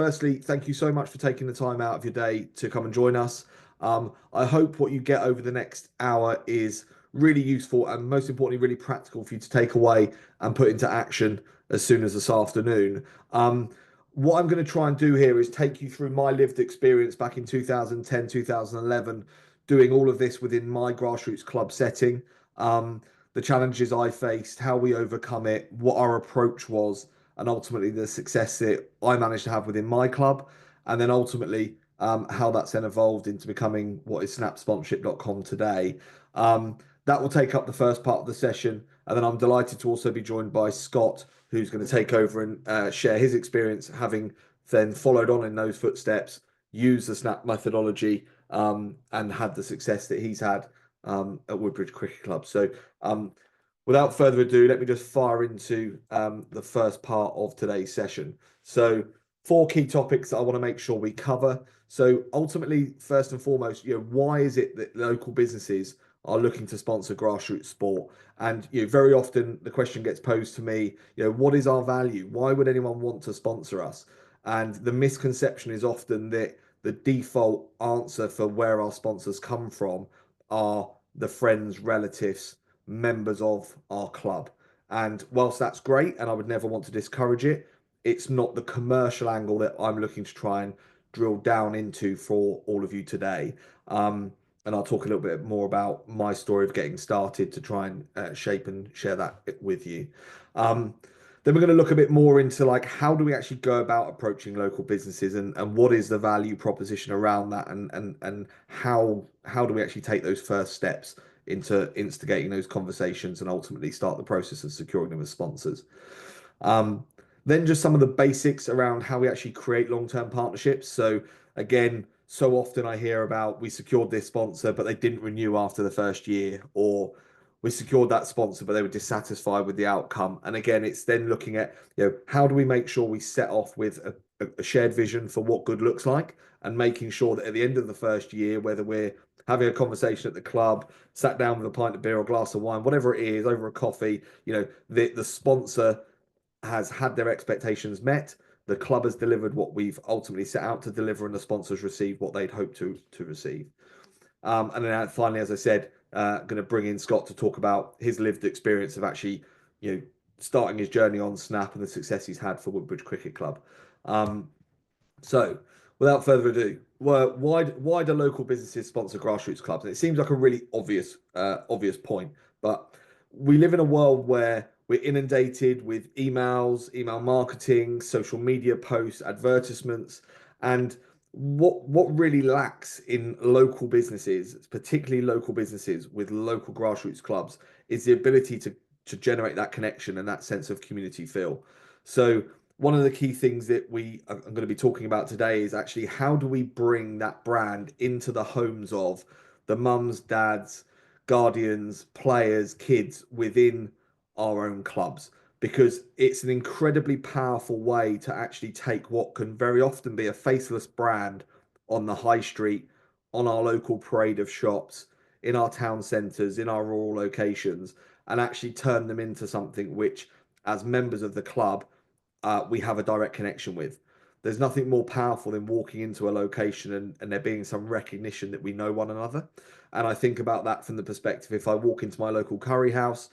firstly, thank you so much for taking the time out of your day to come and join us. I hope what you get over the next hour is really useful and most importantly, really practical for you to take away and put into action as soon as this afternoon. What I'm going to try and do here is take you through my lived experience back in 2010, 2011, doing all of this within my grassroots club setting. The challenges I faced, how we overcome it, what our approach was, and ultimately the success that I managed to have within my club, and then ultimately how that's then evolved into becoming what is snapsponsorship.com today. That will take up the first part of the session, and then I'm delighted to also be joined by Scott, who's going to take over and share his experience, having then followed on in those footsteps, used the Snap methodology, and had the success that he's had at Woodbridge Cricket Club. So without further ado, let me just fire into the first part of today's session. So four key topics that I want to make sure we cover. So ultimately, first and foremost, why is it that local businesses are looking to sponsor grassroots sport? And very often the question gets posed to me, what is our value? Why would anyone want to sponsor us? And the misconception is often that the default answer for where our sponsors come from are the friends, relatives, members of our club. And whilst that's great, and I would never want to discourage it, it's not the commercial angle that I'm looking to try and drill down into for all of you today. And I'll talk a little bit more about my story of getting started to try and shape and share that with you. Then we're going to look a bit more into like how do we actually go about approaching local businesses and what is the value proposition around that and how do we actually take those first steps into instigating those conversations and ultimately start the process of securing them as sponsors. Then just some of the basics around how we actually create long-term partnerships. So again, so often I hear about we secured this sponsor, but they didn't renew after the first year, or we secured that sponsor, but they were dissatisfied with the outcome. And again, it's then looking at, how do we make sure we set off with a shared vision for what good looks like and making sure that at the end of the first year, whether we're having a conversation at the club, sat down with a pint of beer or glass of wine, whatever it is, over a coffee, the sponsor has had their expectations met, the club has delivered what we've ultimately set out to deliver, and the sponsors received what they'd hoped to receive. And then finally, as I said, going to bring in Scott to talk about his lived experience of actually, starting his journey on Snap and the success he's had for Woodbridge Cricket Club. So, without further ado, why do local businesses sponsor grassroots clubs? And it seems like a really obvious point, but we live in a world where we're inundated with emails, email marketing, social media posts, advertisements, and what really lacks in local businesses, particularly local businesses with local grassroots clubs, is the ability to generate that connection and that sense of community feel. So one of the key things that we are going to be talking about today is actually how do we bring that brand into the homes of the mums, dads, guardians, players, kids within our own clubs, because it's an incredibly powerful way to actually take what can very often be a faceless brand on the high street, on our local parade of shops, in our town centres, in our rural locations, and actually turn them into something which, as members of the club, we have a direct connection with. There's nothing more powerful than walking into a location and there being some recognition that we know one another. And I think about that from the perspective, if I walk into my local curry house,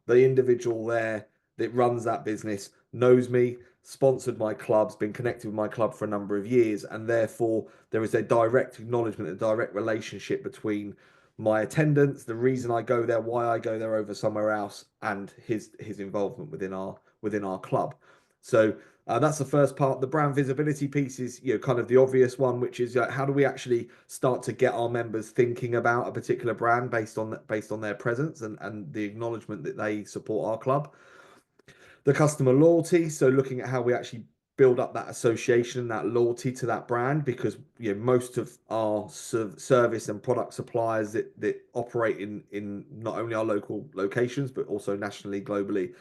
the individual there that runs that business knows me, sponsored my clubs, been connected with my club for a number of years, and therefore there is a direct acknowledgement, a direct relationship between my attendance, the reason I go there, why I go there over somewhere else, and his involvement within our club. So that's the first part. The brand visibility piece is kind of the obvious one, which is how do we actually start to get our members thinking about a particular brand based on their presence and the acknowledgement that they support our club. The customer loyalty, so looking at how we actually build up that association and that loyalty to that brand, because most of our service and product suppliers that operate in not only our local locations but also nationally, globally,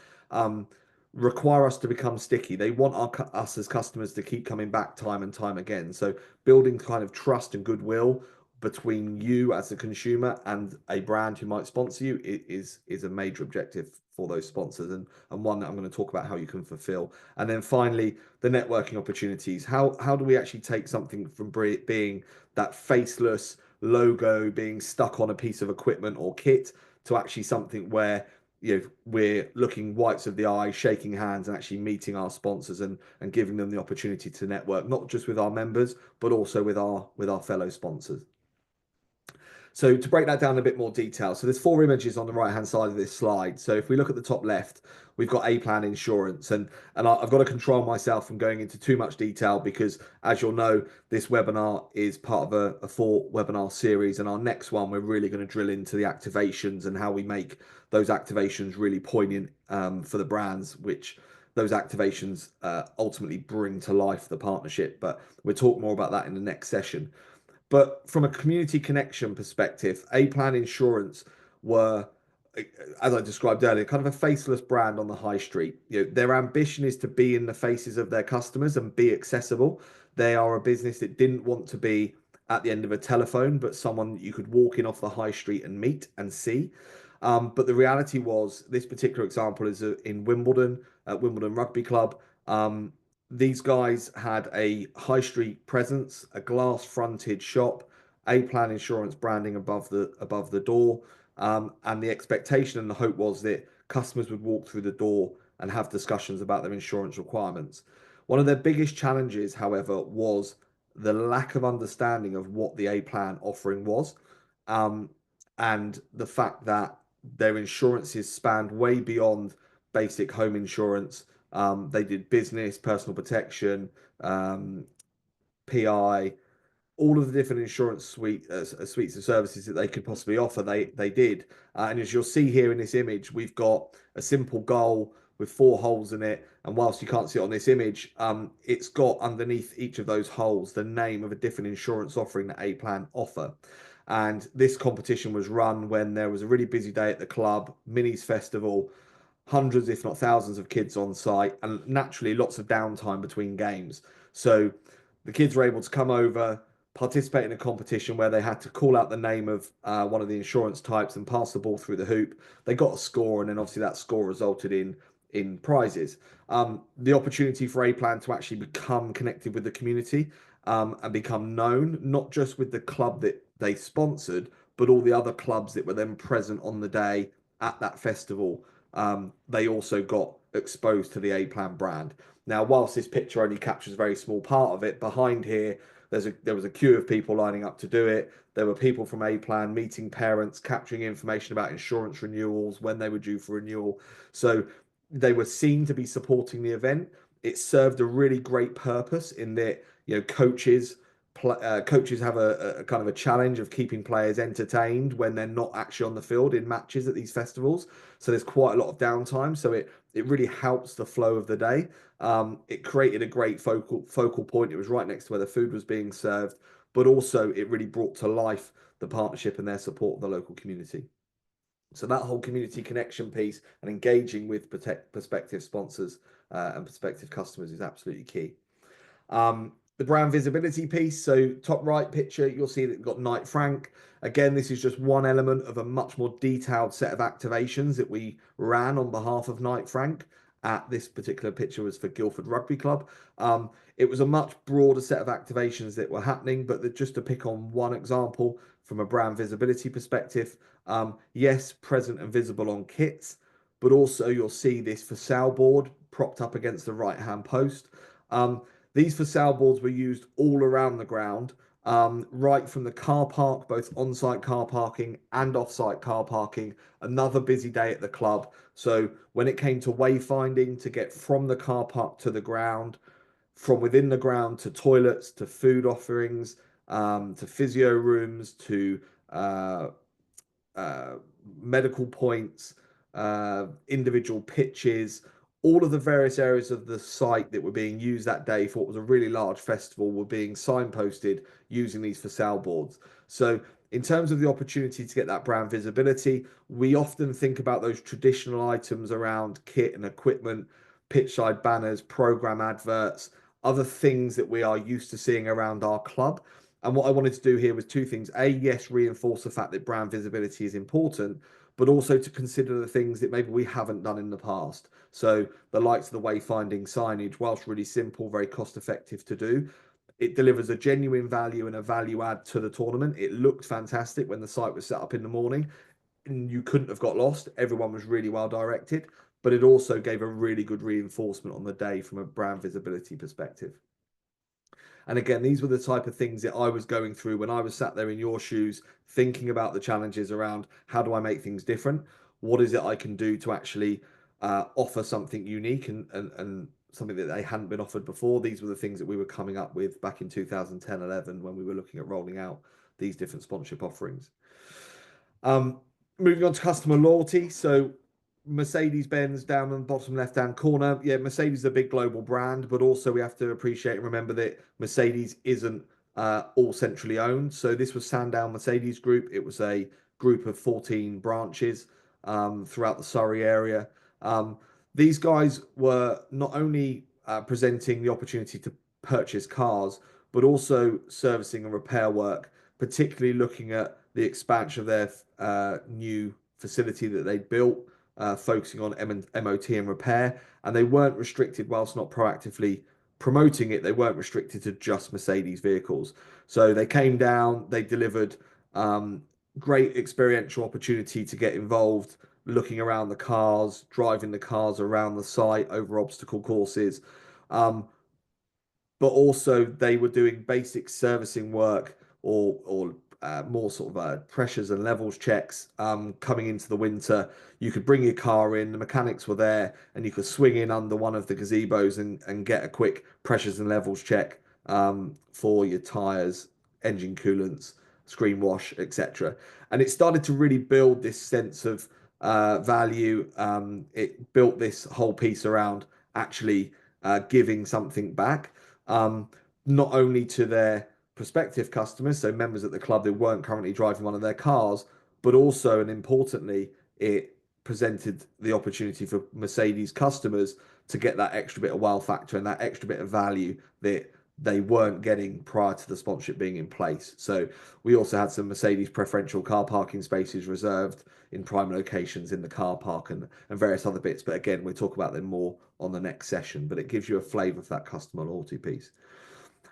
require us to become sticky. They want us as customers to keep coming back time and time again. So building kind of trust and goodwill between you as a consumer and a brand who might sponsor you is a major objective for those sponsors, and one that I'm going to talk about how you can fulfill. And then finally, the networking opportunities. How do we actually take something from being that faceless logo being stuck on a piece of equipment or kit to actually something where we're looking whites of the eye, shaking hands, and actually meeting our sponsors and giving them the opportunity to network, not just with our members, but also with our fellow sponsors. So to break that down in a bit more detail, so there's four images on the right hand side of this slide. So if we look at the top left, we've got A Plan Insurance, and I've got to control myself from going into too much detail because, as you'll know, this webinar is part of a four webinar series, and our next one we're really going to drill into the activations and how we make those activations really poignant for the brands, which those activations ultimately bring to life the partnership. But we'll talk more about that in the next session. But from a community connection perspective, A Plan Insurance were, as I described earlier, kind of a faceless brand on the high street. Their ambition is to be in the faces of their customers and be accessible. They are a business that didn't want to be at the end of a telephone, but someone you could walk in off the high street and meet and see. But the reality was, this particular example is in Wimbledon, at Wimbledon Rugby Club. These guys had a high street presence, a glass fronted shop, A Plan Insurance branding above the door, and the expectation and the hope was that customers would walk through the door and have discussions about their insurance requirements. One of their biggest challenges, however, was the lack of understanding of what the A Plan offering was, and the fact that their insurances spanned way beyond basic home insurance. They did business, personal protection, PI, all of the different insurance suites of services that they could possibly offer. They did, and as you'll see here in this image, we've got a simple goal with four holes in it. And whilst you can't see it on this image, it's got underneath each of those holes the name of a different insurance offering that A Plan offer. And this competition was run when there was a really busy day at the club, Minis Festival, hundreds, if not thousands, of kids on site, and naturally lots of downtime between games. So the kids were able to come over, participate in a competition where they had to call out the name of one of the insurance types and pass the ball through the hoop. They got a score, and then obviously that score resulted in prizes. The opportunity for A Plan to actually become connected with the community and become known, not just with the club that they sponsored, but all the other clubs that were then present on the day at that festival. They also got exposed to the A Plan brand. Now, whilst this picture only captures a very small part of it, behind here, there was a queue of people lining up to do it. There were people from A Plan meeting parents, capturing information about insurance renewals, when they were due for renewal. So they were seen to be supporting the event. It served a really great purpose in that, coaches have a kind of a challenge of keeping players entertained when they're not actually on the field in matches at these festivals. So there's quite a lot of downtime. So it really helps the flow of the day. It created a great focal point. It was right next to where the food was being served, but also it really brought to life the partnership and their support of the local community. So that whole community connection piece and engaging with prospective sponsors and prospective customers is absolutely key. The brand visibility piece. So top right picture, you'll see that we've got Knight Frank. Again, this is just one element of a much more detailed set of activations that we ran on behalf of Knight Frank. This particular picture was for Guildford Rugby Club. It was a much broader set of activations that were happening, but just to pick on one example from a brand visibility perspective, yes, present and visible on kits, but also you'll see this for sale board propped up against the right-hand post. These for sale boards were used all around the ground, right from the car park, both on-site car parking and off-site car parking. Another busy day at the club. So when it came to wayfinding to get from the car park to the ground, from within the ground to toilets, to food offerings, to physio rooms, to medical points, individual pitches, all of the various areas of the site that were being used that day for what was a really large festival were being signposted using these for sale boards. So in terms of the opportunity to get that brand visibility, we often think about those traditional items around kit and equipment, pitch side banners, program adverts, other things that we are used to seeing around our club. And what I wanted to do here was two things. A, yes, reinforce the fact that brand visibility is important, but also to consider the things that maybe we haven't done in the past. So the likes of the wayfinding signage, whilst really simple, very cost effective to do, it delivers a genuine value and a value add to the tournament. It looked fantastic when the site was set up in the morning, and you couldn't have got lost. Everyone was really well directed, but it also gave a really good reinforcement on the day from a brand visibility perspective. And again, these were the type of things that I was going through when I was sat there in your shoes, thinking about the challenges around how do I make things different? What is it I can do to actually offer something unique and something that they hadn't been offered before? These were the things that we were coming up with back in 2010, 11 when we were looking at rolling out these different sponsorship offerings. Um, Moving on to customer loyalty. So Mercedes-Benz down on the bottom left-hand corner. Yeah, Mercedes is a big global brand, but also we have to appreciate and remember that Mercedes isn't all centrally owned. So this was Sandown Mercedes Group. It was a group of 14 branches throughout the Surrey area. These guys were not only presenting the opportunity to purchase cars, but also servicing and repair work, particularly looking at the expansion of their new facility that they built, focusing on MOT and repair. And they weren't restricted, whilst not proactively promoting it, they weren't restricted to just Mercedes vehicles. So they came down, they delivered great experiential opportunity to get involved, looking around the cars, driving the cars around the site over obstacle courses. Um, but also they were doing basic servicing work or more sort of pressures and levels checks coming into the winter. You could bring your car in, the mechanics were there, and you could swing in under one of the gazebos and get a quick pressures and levels check for your tires, engine coolants, screen wash, etc. And it started to really build this sense of value. It built this whole piece around actually giving something back, um, not only to their prospective customers, so members at the club that weren't currently driving one of their cars, but also and importantly, it presented the opportunity for Mercedes customers to get that extra bit of wow factor and that extra bit of value that they weren't getting prior to the sponsorship being in place. So we also had some Mercedes preferential car parking spaces reserved in prime locations in the car park and various other bits. But again, we'll talk about them more on the next session, but it gives you a flavour for that customer loyalty piece.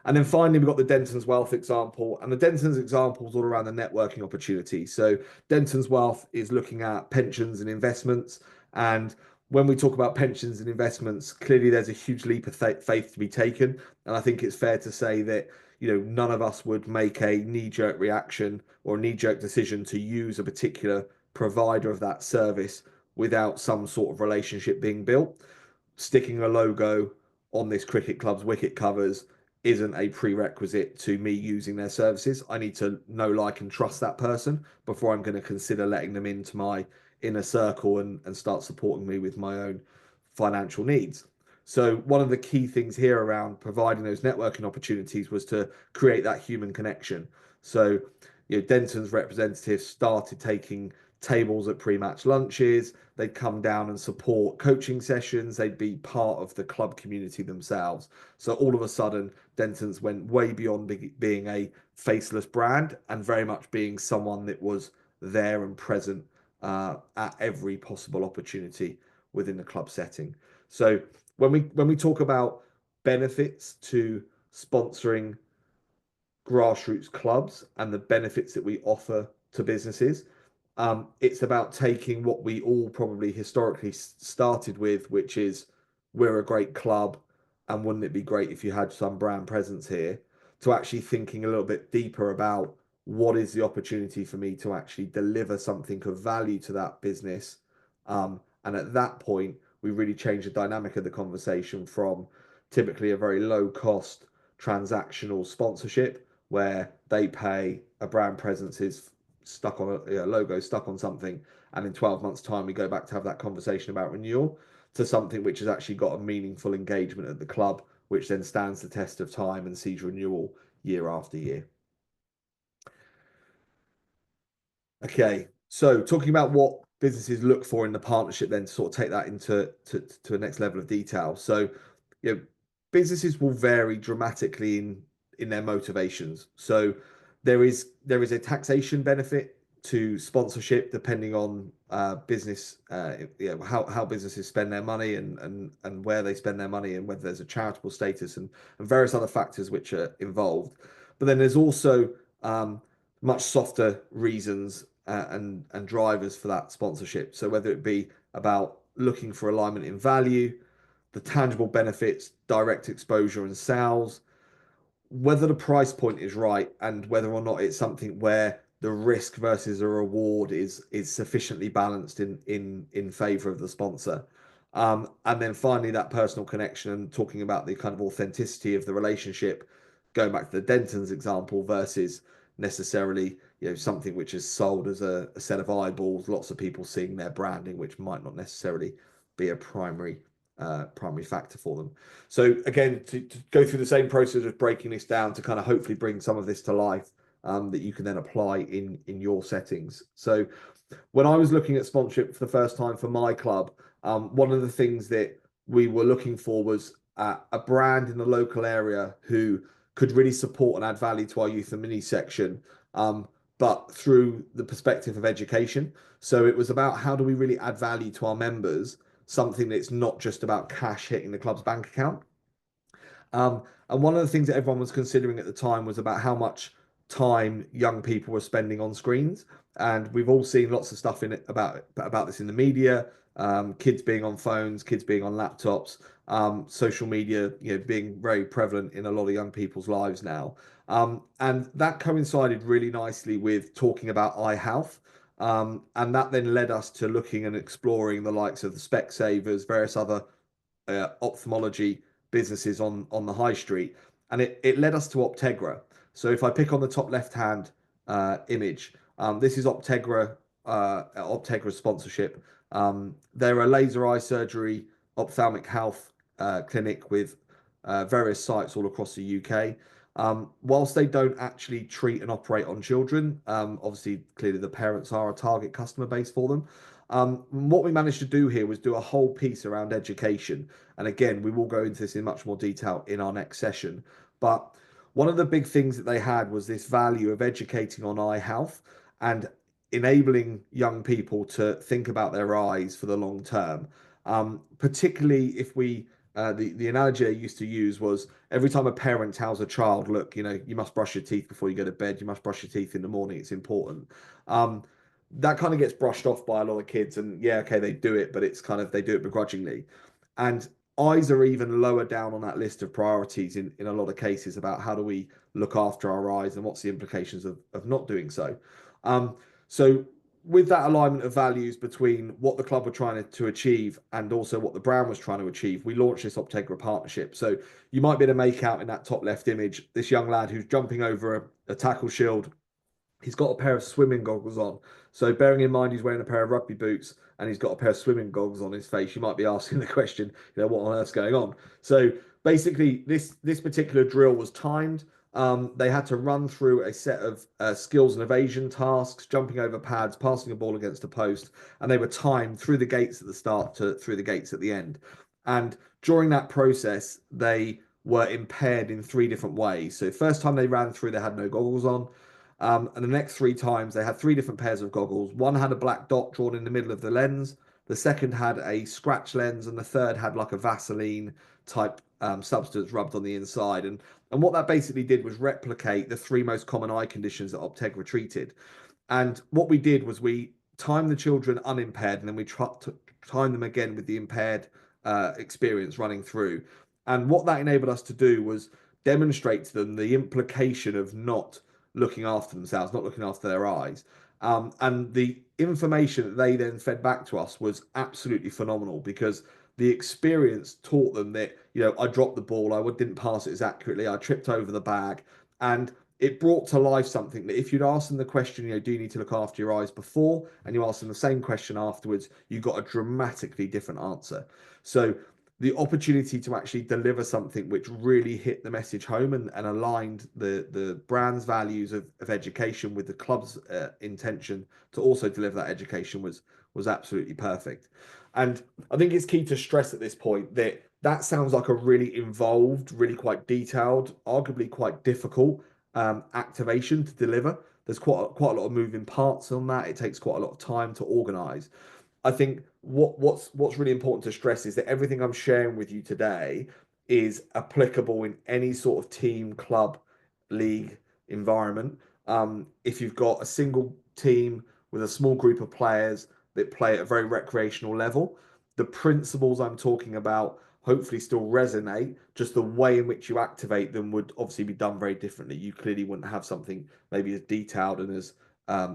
And then finally, we've got the Denton's Wealth example. And the Denton's example is all around the networking opportunity. So Denton's Wealth is looking at pensions and investments. And when we talk about pensions and investments, clearly there's a huge leap of faith to be taken. And I think it's fair to say that, none of us would make a knee-jerk reaction or a knee-jerk decision to use a particular provider of that service without some sort of relationship being built. Sticking a logo on this cricket club's wicket covers isn't a prerequisite to me using their services. I need to know, like, and trust that person before I'm going to consider letting them into my inner circle and start supporting me with my own financial needs. So one of the key things here around providing those networking opportunities was to create that human connection. So, Denton's representatives started taking tables at pre-match lunches. They'd come down and support coaching sessions. They'd be part of the club community themselves. So all of a sudden, Denton's went way beyond being a faceless brand and very much being someone that was there and present at every possible opportunity within the club setting. So when we talk about benefits to sponsoring grassroots clubs and the benefits that we offer to businesses, it's about taking what we all probably historically started with, which is we're a great club and wouldn't it be great if you had some brand presence here, to actually thinking a little bit deeper about what is the opportunity for me to actually deliver something of value to that business. And at that point, we really change the dynamic of the conversation from typically a very low cost transactional sponsorship where they pay, a brand presence is stuck on a logo stuck on something, and in 12 months time we go back to have that conversation about renewal, to something which has actually got a meaningful engagement at the club, which then stands the test of time and sees renewal year after year. Okay, so talking about what businesses look for in the partnership, then to sort of take that into to a next level of detail. So, businesses will vary dramatically in their motivations. So there is a taxation benefit to sponsorship depending on business, how businesses spend their money and where they spend their money and whether there's a charitable status and various other factors which are involved. But then there's also much softer reasons and drivers for that sponsorship. So whether it be about looking for alignment in value, the tangible benefits, direct exposure and sales, whether the price point is right, and whether or not it's something where the risk versus a reward is sufficiently balanced in favor of the sponsor. And then finally, that personal connection and talking about the kind of authenticity of the relationship, going back to the Denton's example versus necessarily something which is sold as a set of eyeballs, lots of people seeing their branding, which might not necessarily be a primary factor for them. So again, to go through the same process of breaking this down to kind of hopefully bring some of this to life, that you can then apply in your settings. So when I was looking at sponsorship for the first time for my club, one of the things that we were looking for was a brand in the local area who could really support and add value to our youth and mini section, but through the perspective of education. So it was about how do we really add value to our members, something that's not just about cash hitting the club's bank account. And one of the things that everyone was considering at the time was about how much time young people were spending on screens. And we've all seen lots of stuff in it about this in the media, kids being on phones, kids being on laptops, social media, being very prevalent in a lot of young people's lives now. And that coincided really nicely with talking about eye health. And that then led us to looking and exploring the likes of the Specsavers, various other ophthalmology businesses on the high street. And it led us to Optegra. So if I pick on the top left-hand image, this is Optegra's sponsorship. They're a laser eye surgery ophthalmic health clinic with various sites all across the UK. Whilst they don't actually treat and operate on children, obviously, clearly the parents are a target customer base for them. What we managed to do here was do a whole piece around education. And again, we will go into this in much more detail in our next session. But one of the big things that they had was this value of educating on eye health and enabling young people to think about their eyes for the long term. Particularly if the analogy I used to use was every time a parent tells a child, look, you must brush your teeth before you go to bed, you must brush your teeth in the morning, it's important. That kind of gets brushed off by a lot of kids, and yeah, okay, they do it, but it's kind of they do it begrudgingly. And eyes are even lower down on that list of priorities in a lot of cases about how do we look after our eyes and what's the implications of not doing so. So with that alignment of values between what the club were trying to achieve and also what the brand was trying to achieve, we launched this Optegra partnership. So you might be able to make out in that top left image this young lad who's jumping over a tackle shield. He's got a pair of swimming goggles on. So bearing in mind he's wearing a pair of rugby boots and he's got a pair of swimming goggles on his face, you might be asking the question, what on earth's going on? So basically this particular drill was timed. They had to run through a set of skills and evasion tasks, jumping over pads, passing a ball against a post, and they were timed through the gates at the start to through the gates at the end. And during that process, they were impaired in 3 different ways. So first time they ran through, they had no goggles on. And the next 3 times, they had 3 different pairs of goggles. One had a black dot drawn in the middle of the lens. The second had a scratch lens, and the third had like a Vaseline type substance rubbed on the inside. And what that basically did was replicate the 3 most common eye conditions that Optegra treated. And what we did was we timed the children unimpaired, and then we timed them again with the impaired experience running through. And what that enabled us to do was demonstrate to them the implication of not looking after themselves, not looking after their eyes. And the information that they then fed back to us was absolutely phenomenal because the experience taught them that, I dropped the ball, I didn't pass it as accurately, I tripped over the bag. And it brought to life something that if you'd asked them the question, do you need to look after your eyes before, and you asked them the same question afterwards, you got a dramatically different answer. So the opportunity to actually deliver something which really hit the message home and aligned the brand's values of education with the club's intention to also deliver that education was absolutely perfect. And I think it's key to stress at this point that that sounds like a really involved, really quite detailed, arguably quite difficult activation to deliver. There's quite a lot of moving parts on that. It takes quite a lot of time to organize. I think what's really important to stress is that everything I'm sharing with you today is applicable in any sort of team, club, league environment. If you've got a single team with a small group of players that play at a very recreational level, the principles I'm talking about hopefully still resonate. Just the way in which you activate them would obviously be done very differently. You clearly wouldn't have something maybe as detailed and as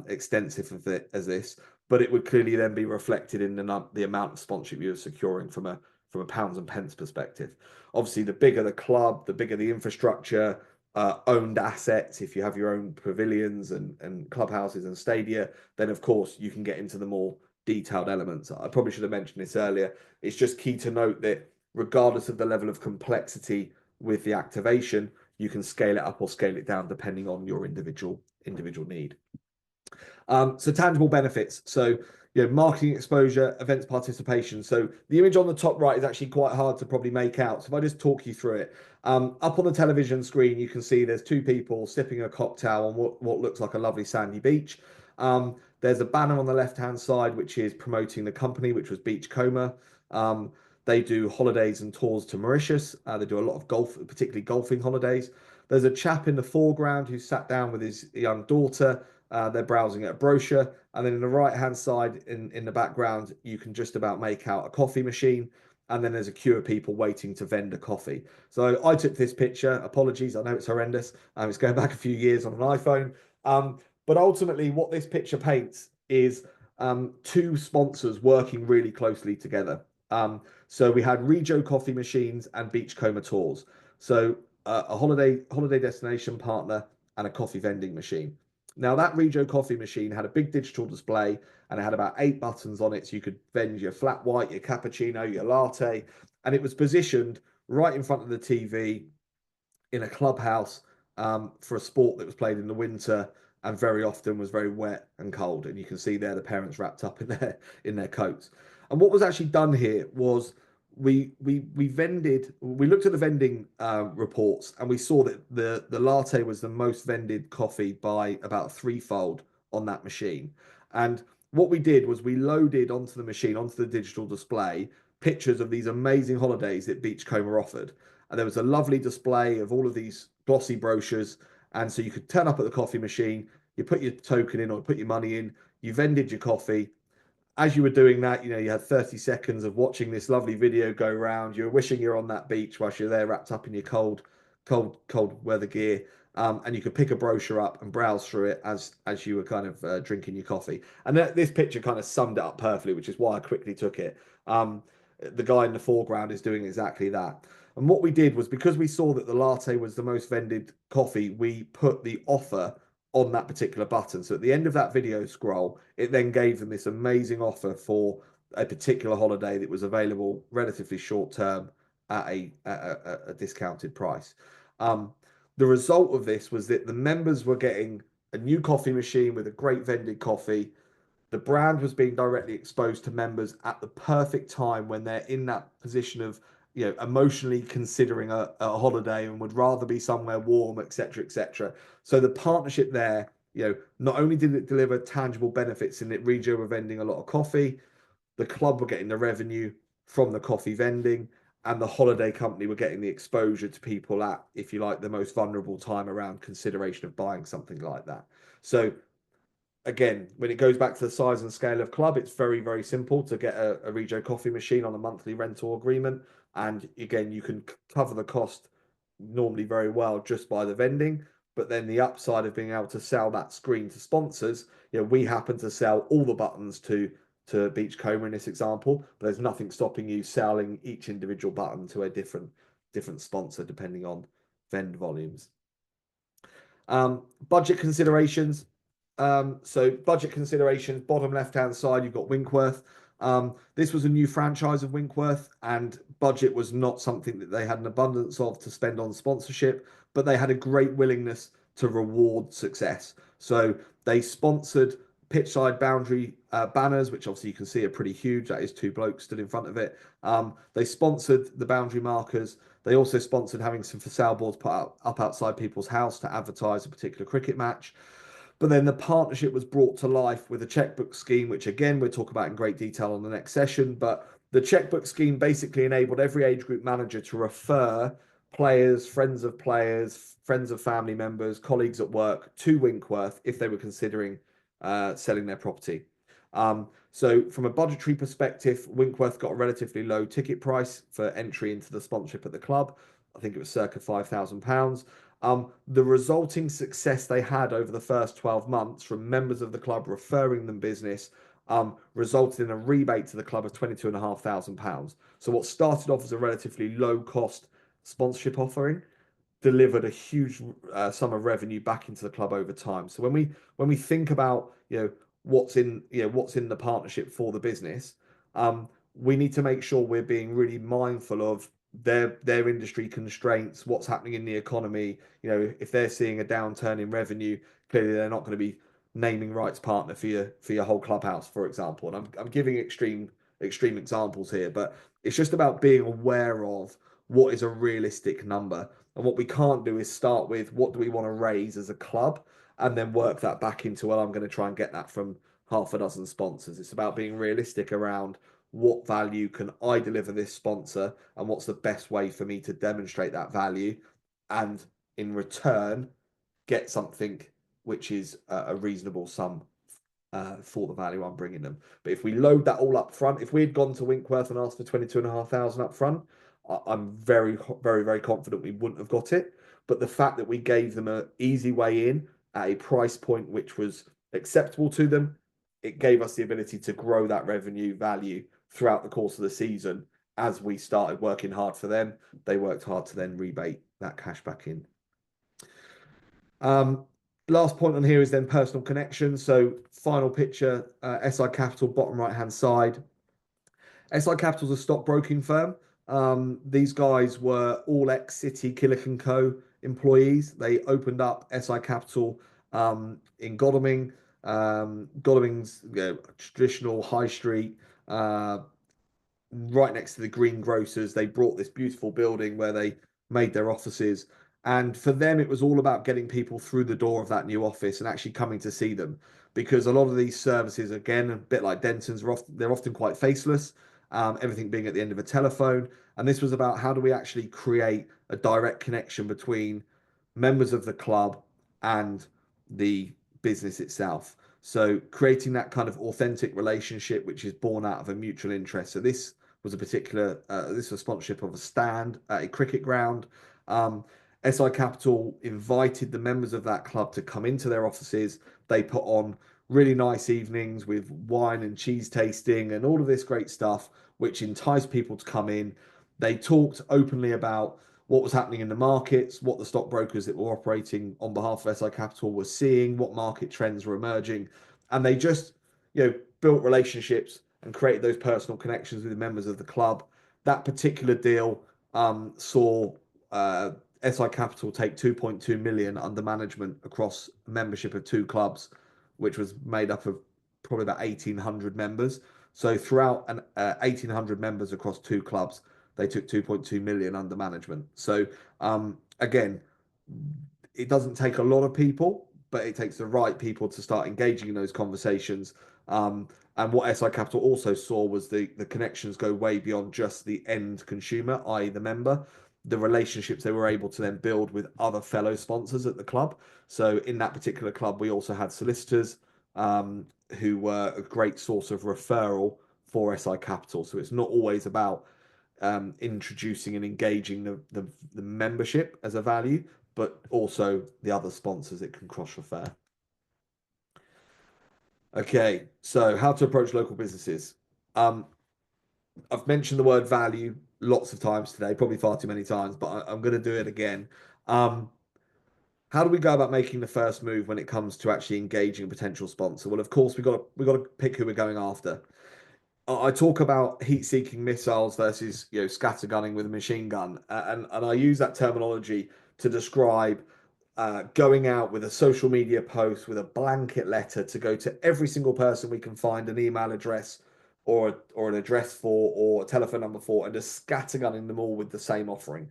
extensive of it as this, but it would clearly then be reflected in the amount of sponsorship you're securing from a pounds and pence perspective. Obviously, the bigger the club, the bigger the infrastructure, owned assets. If you have your own pavilions and clubhouses and stadia, then of course you can get into the more detailed elements. I probably should have mentioned this earlier. It's just key to note that regardless of the level of complexity with the activation, you can scale it up or scale it down depending on your individual need. So tangible benefits. So, marketing exposure, events participation. So the image on the top right is actually quite hard to probably make out. So if I just talk you through it, up on the television screen, you can see there's two people sipping a cocktail on what looks like a lovely sandy beach. There's a banner on the left-hand side, which is promoting the company, which was Beachcomber. They do holidays and tours to Mauritius. They do a lot of golf, particularly golfing holidays. There's a chap in the foreground who sat down with his young daughter. They're browsing at a brochure. And then in the right-hand side, in the background, you can just about make out a coffee machine. And then there's a queue of people waiting to vend a coffee. So I took this picture. Apologies, I know it's horrendous. It's going back a few years on an iPhone. But ultimately, what this picture paints is two sponsors working really closely together. So we had Regio coffee machines and Beachcomber tours. So a holiday destination partner and a coffee vending machine. Now that Regio coffee machine had a big digital display and it had about 8 buttons on it, so you could vend your flat white, your cappuccino, your latte, and it was positioned right in front of the TV in a clubhouse for a sport that was played in the winter and very often was very wet and cold. And you can see there the parents wrapped up in their coats. And what was actually done here was we looked at the vending reports and we saw that the latte was the most vended coffee by about threefold on that machine. And what we did was we loaded onto the machine, onto the digital display, pictures of these amazing holidays that Beachcomber offered. And there was a lovely display of all of these glossy brochures. And so you could turn up at the coffee machine, you put your token in or put your money in, you vended your coffee. As you were doing that, you had 30 seconds of watching this lovely video go round. You're wishing you're on that beach whilst you're there wrapped up in your cold weather gear. And you could pick a brochure up and browse through it as you were kind of drinking your coffee. And this picture kind of summed it up perfectly, which is why I quickly took it. The guy in the foreground is doing exactly that. And what we did was, because we saw that the latte was the most vended coffee, we put the offer on that particular button. So at the end of that video scroll, it then gave them this amazing offer for a particular holiday that was available relatively short term at a discounted price. The result of this was that the members were getting a new coffee machine with a great vended coffee. The brand was being directly exposed to members at the perfect time when they're in that position of emotionally considering a holiday and would rather be somewhere warm, etc., etc. So the partnership there, not only did it deliver tangible benefits in that Regio were vending a lot of coffee, the club were getting the revenue from the coffee vending, and the holiday company were getting the exposure to people at, if you like, the most vulnerable time around consideration of buying something like that. So again, when it goes back to the size and scale of club, it's very, very simple to get a Regio coffee machine on a monthly rental agreement. And again, you can cover the cost normally very well just by the vending. But then the upside of being able to sell that screen to sponsors, we happen to sell all the buttons to Beachcomber in this example, but there's nothing stopping you selling each individual button to a different sponsor depending on vend volumes. Budget considerations. So budget considerations, bottom left-hand side, you've got Winkworth. This was a new franchise of Winkworth, and budget was not something that they had an abundance of to spend on sponsorship, but they had a great willingness to reward success. So they sponsored pitch side boundary banners, which obviously you can see are pretty huge. That is two blokes stood in front of it. They sponsored the boundary markers. They also sponsored having some for sale boards put up outside people's house to advertise a particular cricket match. But then the partnership was brought to life with a checkbook scheme, which again we'll talk about in great detail on the next session. But the checkbook scheme basically enabled every age group manager to refer players, friends of family members, colleagues at work to Winkworth if they were considering selling their property. So from a budgetary perspective, Winkworth got a relatively low ticket price for entry into the sponsorship at the club. I think it was circa £5,000. The resulting success they had over the first 12 months from members of the club referring them business resulted in a rebate to the club of £22,500. So what started off as a relatively low cost sponsorship offering delivered a huge sum of revenue back into the club over time. So when we think about what's in the partnership for the business, we need to make sure we're being really mindful of their industry constraints, what's happening in the economy. If they're seeing a downturn in revenue, clearly they're not going to be naming rights partner for your whole clubhouse, for example. And I'm giving extreme examples here, but it's just about being aware of what is a realistic number. And what we can't do is start with what do we want to raise as a club and then work that back into, well, I'm going to try and get that from half a dozen sponsors. It's about being realistic around what value can I deliver this sponsor and what's the best way for me to demonstrate that value and in return get something which is a reasonable sum for the value I'm bringing them. But if we load that all up front, if we had gone to Winkworth and asked for 22,500 up front, I'm very, very, very confident we wouldn't have got it. But the fact that we gave them an easy way in at a price point which was acceptable to them, it gave us the ability to grow that revenue value throughout the course of the season. As we started working hard for them, they worked hard to then rebate that cash back in. Last point on here is then personal connection. So final picture, SI Capital, bottom right hand side. SI Capital is a stockbroking firm. These guys were all ex-City Killick & Co. employees. They opened up SI Capital in Godalming. Godalming's traditional high street, right next to the greengrocers. They brought this beautiful building where they made their offices. And for them, it was all about getting people through the door of that new office and actually coming to see them. Because a lot of these services, again, a bit like Denton's, they're often quite faceless, everything being at the end of a telephone. And this was about how do we actually create a direct connection between members of the club and the business itself. So creating that kind of authentic relationship, which is born out of a mutual interest. So this was this was a sponsorship of a stand at a cricket ground. SI Capital invited the members of that club to come into their offices. They put on really nice evenings with wine and cheese tasting and all of this great stuff, which enticed people to come in. They talked openly about what was happening in the markets, what the stockbrokers that were operating on behalf of SI Capital were seeing, what market trends were emerging. And they just, built relationships and created those personal connections with the members of the club. That particular deal saw SI Capital take 2.2 million under management across membership of two clubs, which was made up of probably about 1,800 members. So throughout 1,800 members across two clubs, they took 2.2 million under management. So again, it doesn't take a lot of people, but it takes the right people to start engaging in those conversations. And what SI Capital also saw was the connections go way beyond just the end consumer, i.e. the member, the relationships they were able to then build with other fellow sponsors at the club. So in that particular club, we also had solicitors who were a great source of referral for SI Capital. So it's not always about introducing and engaging the membership as a value, but also the other sponsors it can cross refer. Okay, so how to approach local businesses. I've mentioned the word value lots of times today, probably far too many times, but I'm going to do it again. How do we go about making the first move when it comes to actually engaging a potential sponsor? Well, of course, we've got to pick who we're going after. I talk about heat-seeking missiles versus scattergunning with a machine gun, and I use that terminology to describe going out with a social media post with a blanket letter to go to every single person we can find an email address or an address for or a telephone number for, and just scattergunning them all with the same offering.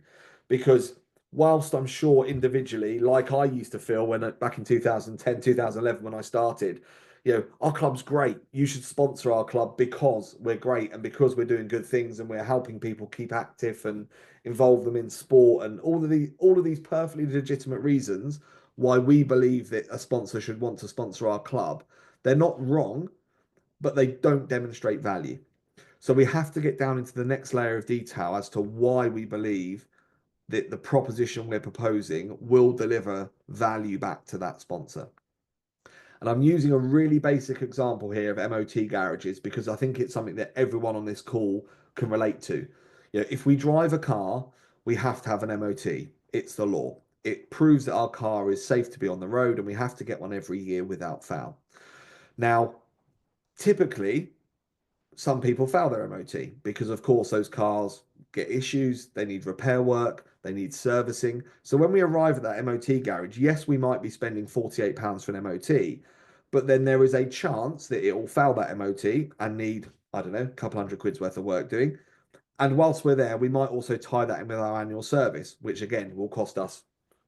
Because whilst I'm sure individually, like I used to feel when back in 2010, 2011 when I started, our club's great. You should sponsor our club because we're great and because we're doing good things and we're helping people keep active and involve them in sport and all of these perfectly legitimate reasons why we believe that a sponsor should want to sponsor our club. They're not wrong, but they don't demonstrate value. So we have to get down into the next layer of detail as to why we believe that the proposition we're proposing will deliver value back to that sponsor. And I'm using a really basic example here of MOT garages because I think it's something that everyone on this call can relate to. If we drive a car, we have to have an MOT. It's the law. It proves that our car is safe to be on the road, and we have to get one every year without fail. Now, typically, some people fail their MOT because, of course, those cars get issues, they need repair work, they need servicing. So when we arrive at that MOT garage, yes, we might be spending £48 for an MOT, but then there is a chance that it will fail that MOT and need, I don't know, a couple £100 worth of work doing. And whilst we're there, we might also tie that in with our annual service, which again will cost us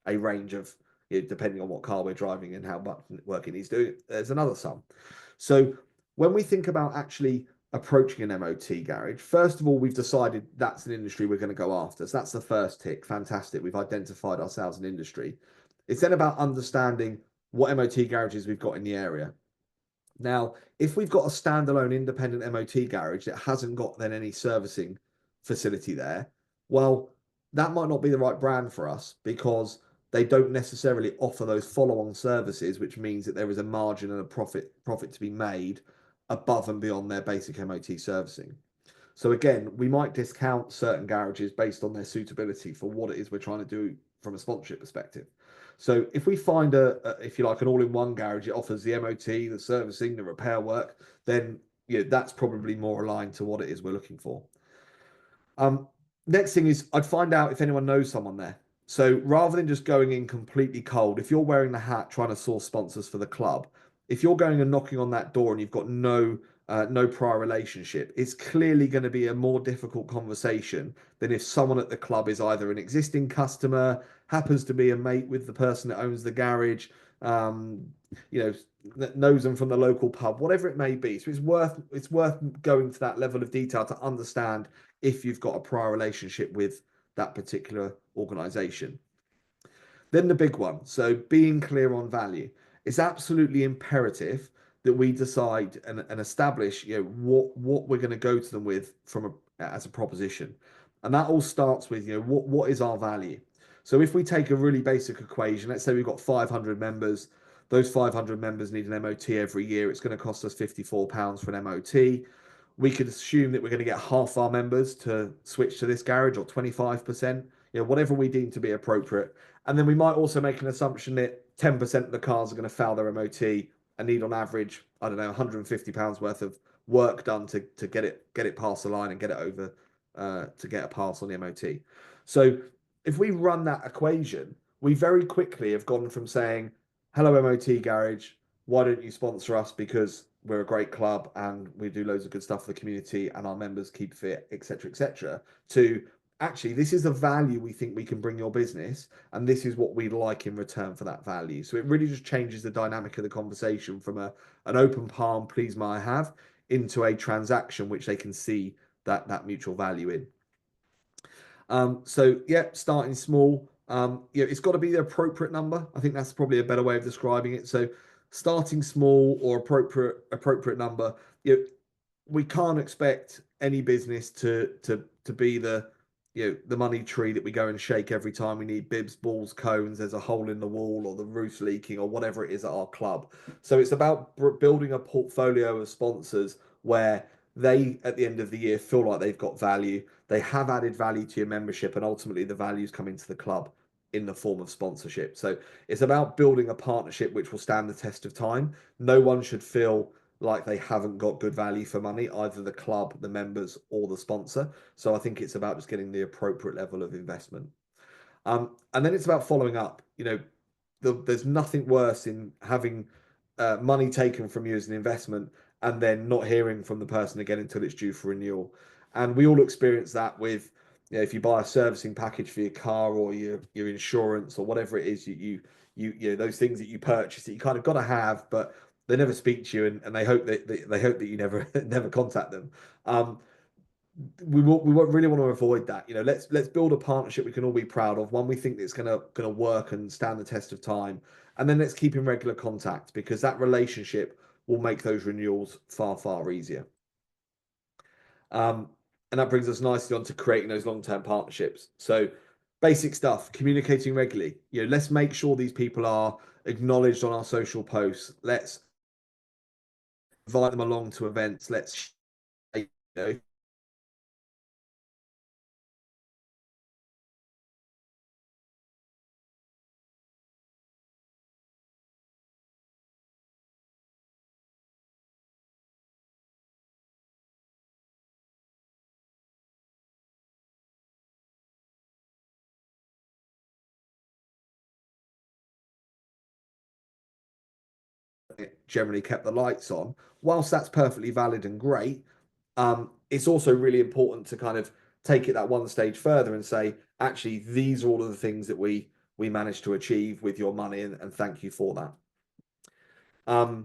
a range of, depending on what car we're driving and how much work it needs doing, there's another sum. So when we think about actually approaching an MOT garage, first of all, we've decided that's an industry we're going to go after. So that's the first tick. Fantastic. We've identified ourselves an industry. It's then about understanding what MOT garages we've got in the area. Now, if we've got a standalone independent MOT garage that hasn't got then any servicing facility there, well, that might not be the right brand for us because they don't necessarily offer those follow-on services, which means that there is a margin and a profit to be made above and beyond their basic MOT servicing. So again, we might discount certain garages based on their suitability for what it is we're trying to do from a sponsorship perspective. So if we find if you like, an all-in-one garage, it offers the MOT, the servicing, the repair work, then that's probably more aligned to what it is we're looking for. Next thing is I'd find out if anyone knows someone there. So rather than just going in completely cold, if you're wearing the hat trying to source sponsors for the club, if you're going and knocking on that door and you've got no prior relationship, it's clearly going to be a more difficult conversation than if someone at the club is either an existing customer, happens to be a mate with the person that owns the garage, knows them from the local pub, whatever it may be. So it's worth going to that level of detail to understand if you've got a prior relationship with that particular organization. Then the big one, so being clear on value. It's absolutely imperative that we decide and establish what we're going to go to them with as a proposition. And that all starts with what is our value. So if we take a really basic equation, let's say we've got 500 members, those 500 members need an MOT every year. It's going to cost us £54 for an MOT. We could assume that we're going to get half our members to switch to this garage, or 25%, whatever we deem to be appropriate. And then we might also make an assumption that 10% of the cars are going to fail their MOT and need on average, I don't know, £150 worth of work done to get it past the line and get it over to get a pass on the MOT. So if we run that equation, we very quickly have gone from saying, hello, MOT garage, why don't you sponsor us because we're a great club and we do loads of good stuff for the community and our members keep fit, etc., to actually, this is the value we think we can bring your business, and this is what we'd like in return for that value. So it really just changes the dynamic of the conversation from an open palm, please may I have, into a transaction which they can see that mutual value in. So yeah, starting small. It's got to be the appropriate number. I think that's probably a better way of describing it. So starting small or appropriate number. We can't expect any business to be the money tree that we go and shake every time we need bibs, balls, cones, there's a hole in the wall or the roof's leaking or whatever it is at our club. So it's about building a portfolio of sponsors where they, at the end of the year, feel like they've got value. They have added value to your membership, and ultimately the values come into the club in the form of sponsorship. So it's about building a partnership which will stand the test of time. No one should feel like they haven't got good value for money, either the club, the members, or the sponsor. So I think it's about just getting the appropriate level of investment. And then it's about following up. there's nothing worse in having money taken from you as an investment and then not hearing from the person again until it's due for renewal. And we all experience that with, if you buy a servicing package for your car or your insurance or whatever it is, those things that you purchase that you kind of got to have, but they never speak to you, and they hope that they hope that you never never contact them. Um, we really want to avoid that. Let's build a partnership we can all be proud of, one we think that's gonna work and stand the test of time, and then let's keep in regular contact because that relationship will make those renewals far easier. Um, and that brings us nicely on to creating those long-term partnerships. So basic stuff, communicating regularly. Let's make sure these people are acknowledged on our social posts. Let's invite them along to events. Let's you know, generally kept the lights on. Whilst that's perfectly valid and great, it's also really important to kind of take it that one stage further and say, actually, these are all of the things that we managed to achieve with your money, and thank you for that.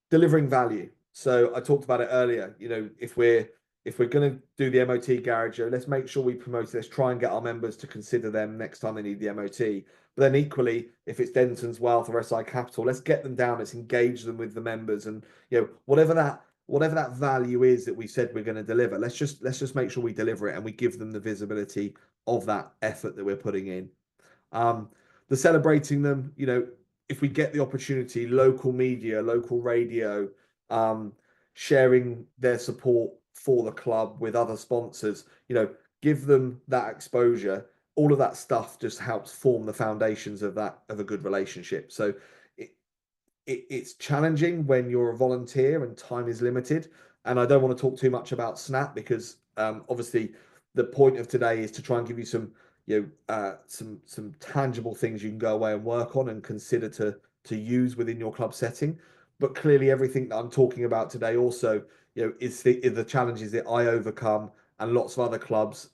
Delivering value. So I talked about it earlier. If we're going to do the MOT garage, let's make sure we promote it. Let's try and get our members to consider them next time they need the MOT. But then equally, if it's Denton's Wealth or SI Capital, let's get them down. Let's engage them with the members, and whatever that value is that we said we're going to deliver. Let's just make sure we deliver it and we give them the visibility of that effort that we're putting in. The celebrating them, if we get the opportunity, local media, local radio, um, sharing their support for the club with other sponsors, give them that exposure. All of that stuff just helps form the foundations of a good relationship. So it, it's challenging when you're a volunteer and time is limited. And I don't want to talk too much about Snap because obviously the point of today is to try and give you some tangible things you can go away and work on and consider to use within your club setting. But clearly, everything that I'm talking about today also, is the challenges that I overcome and lots of other clubs,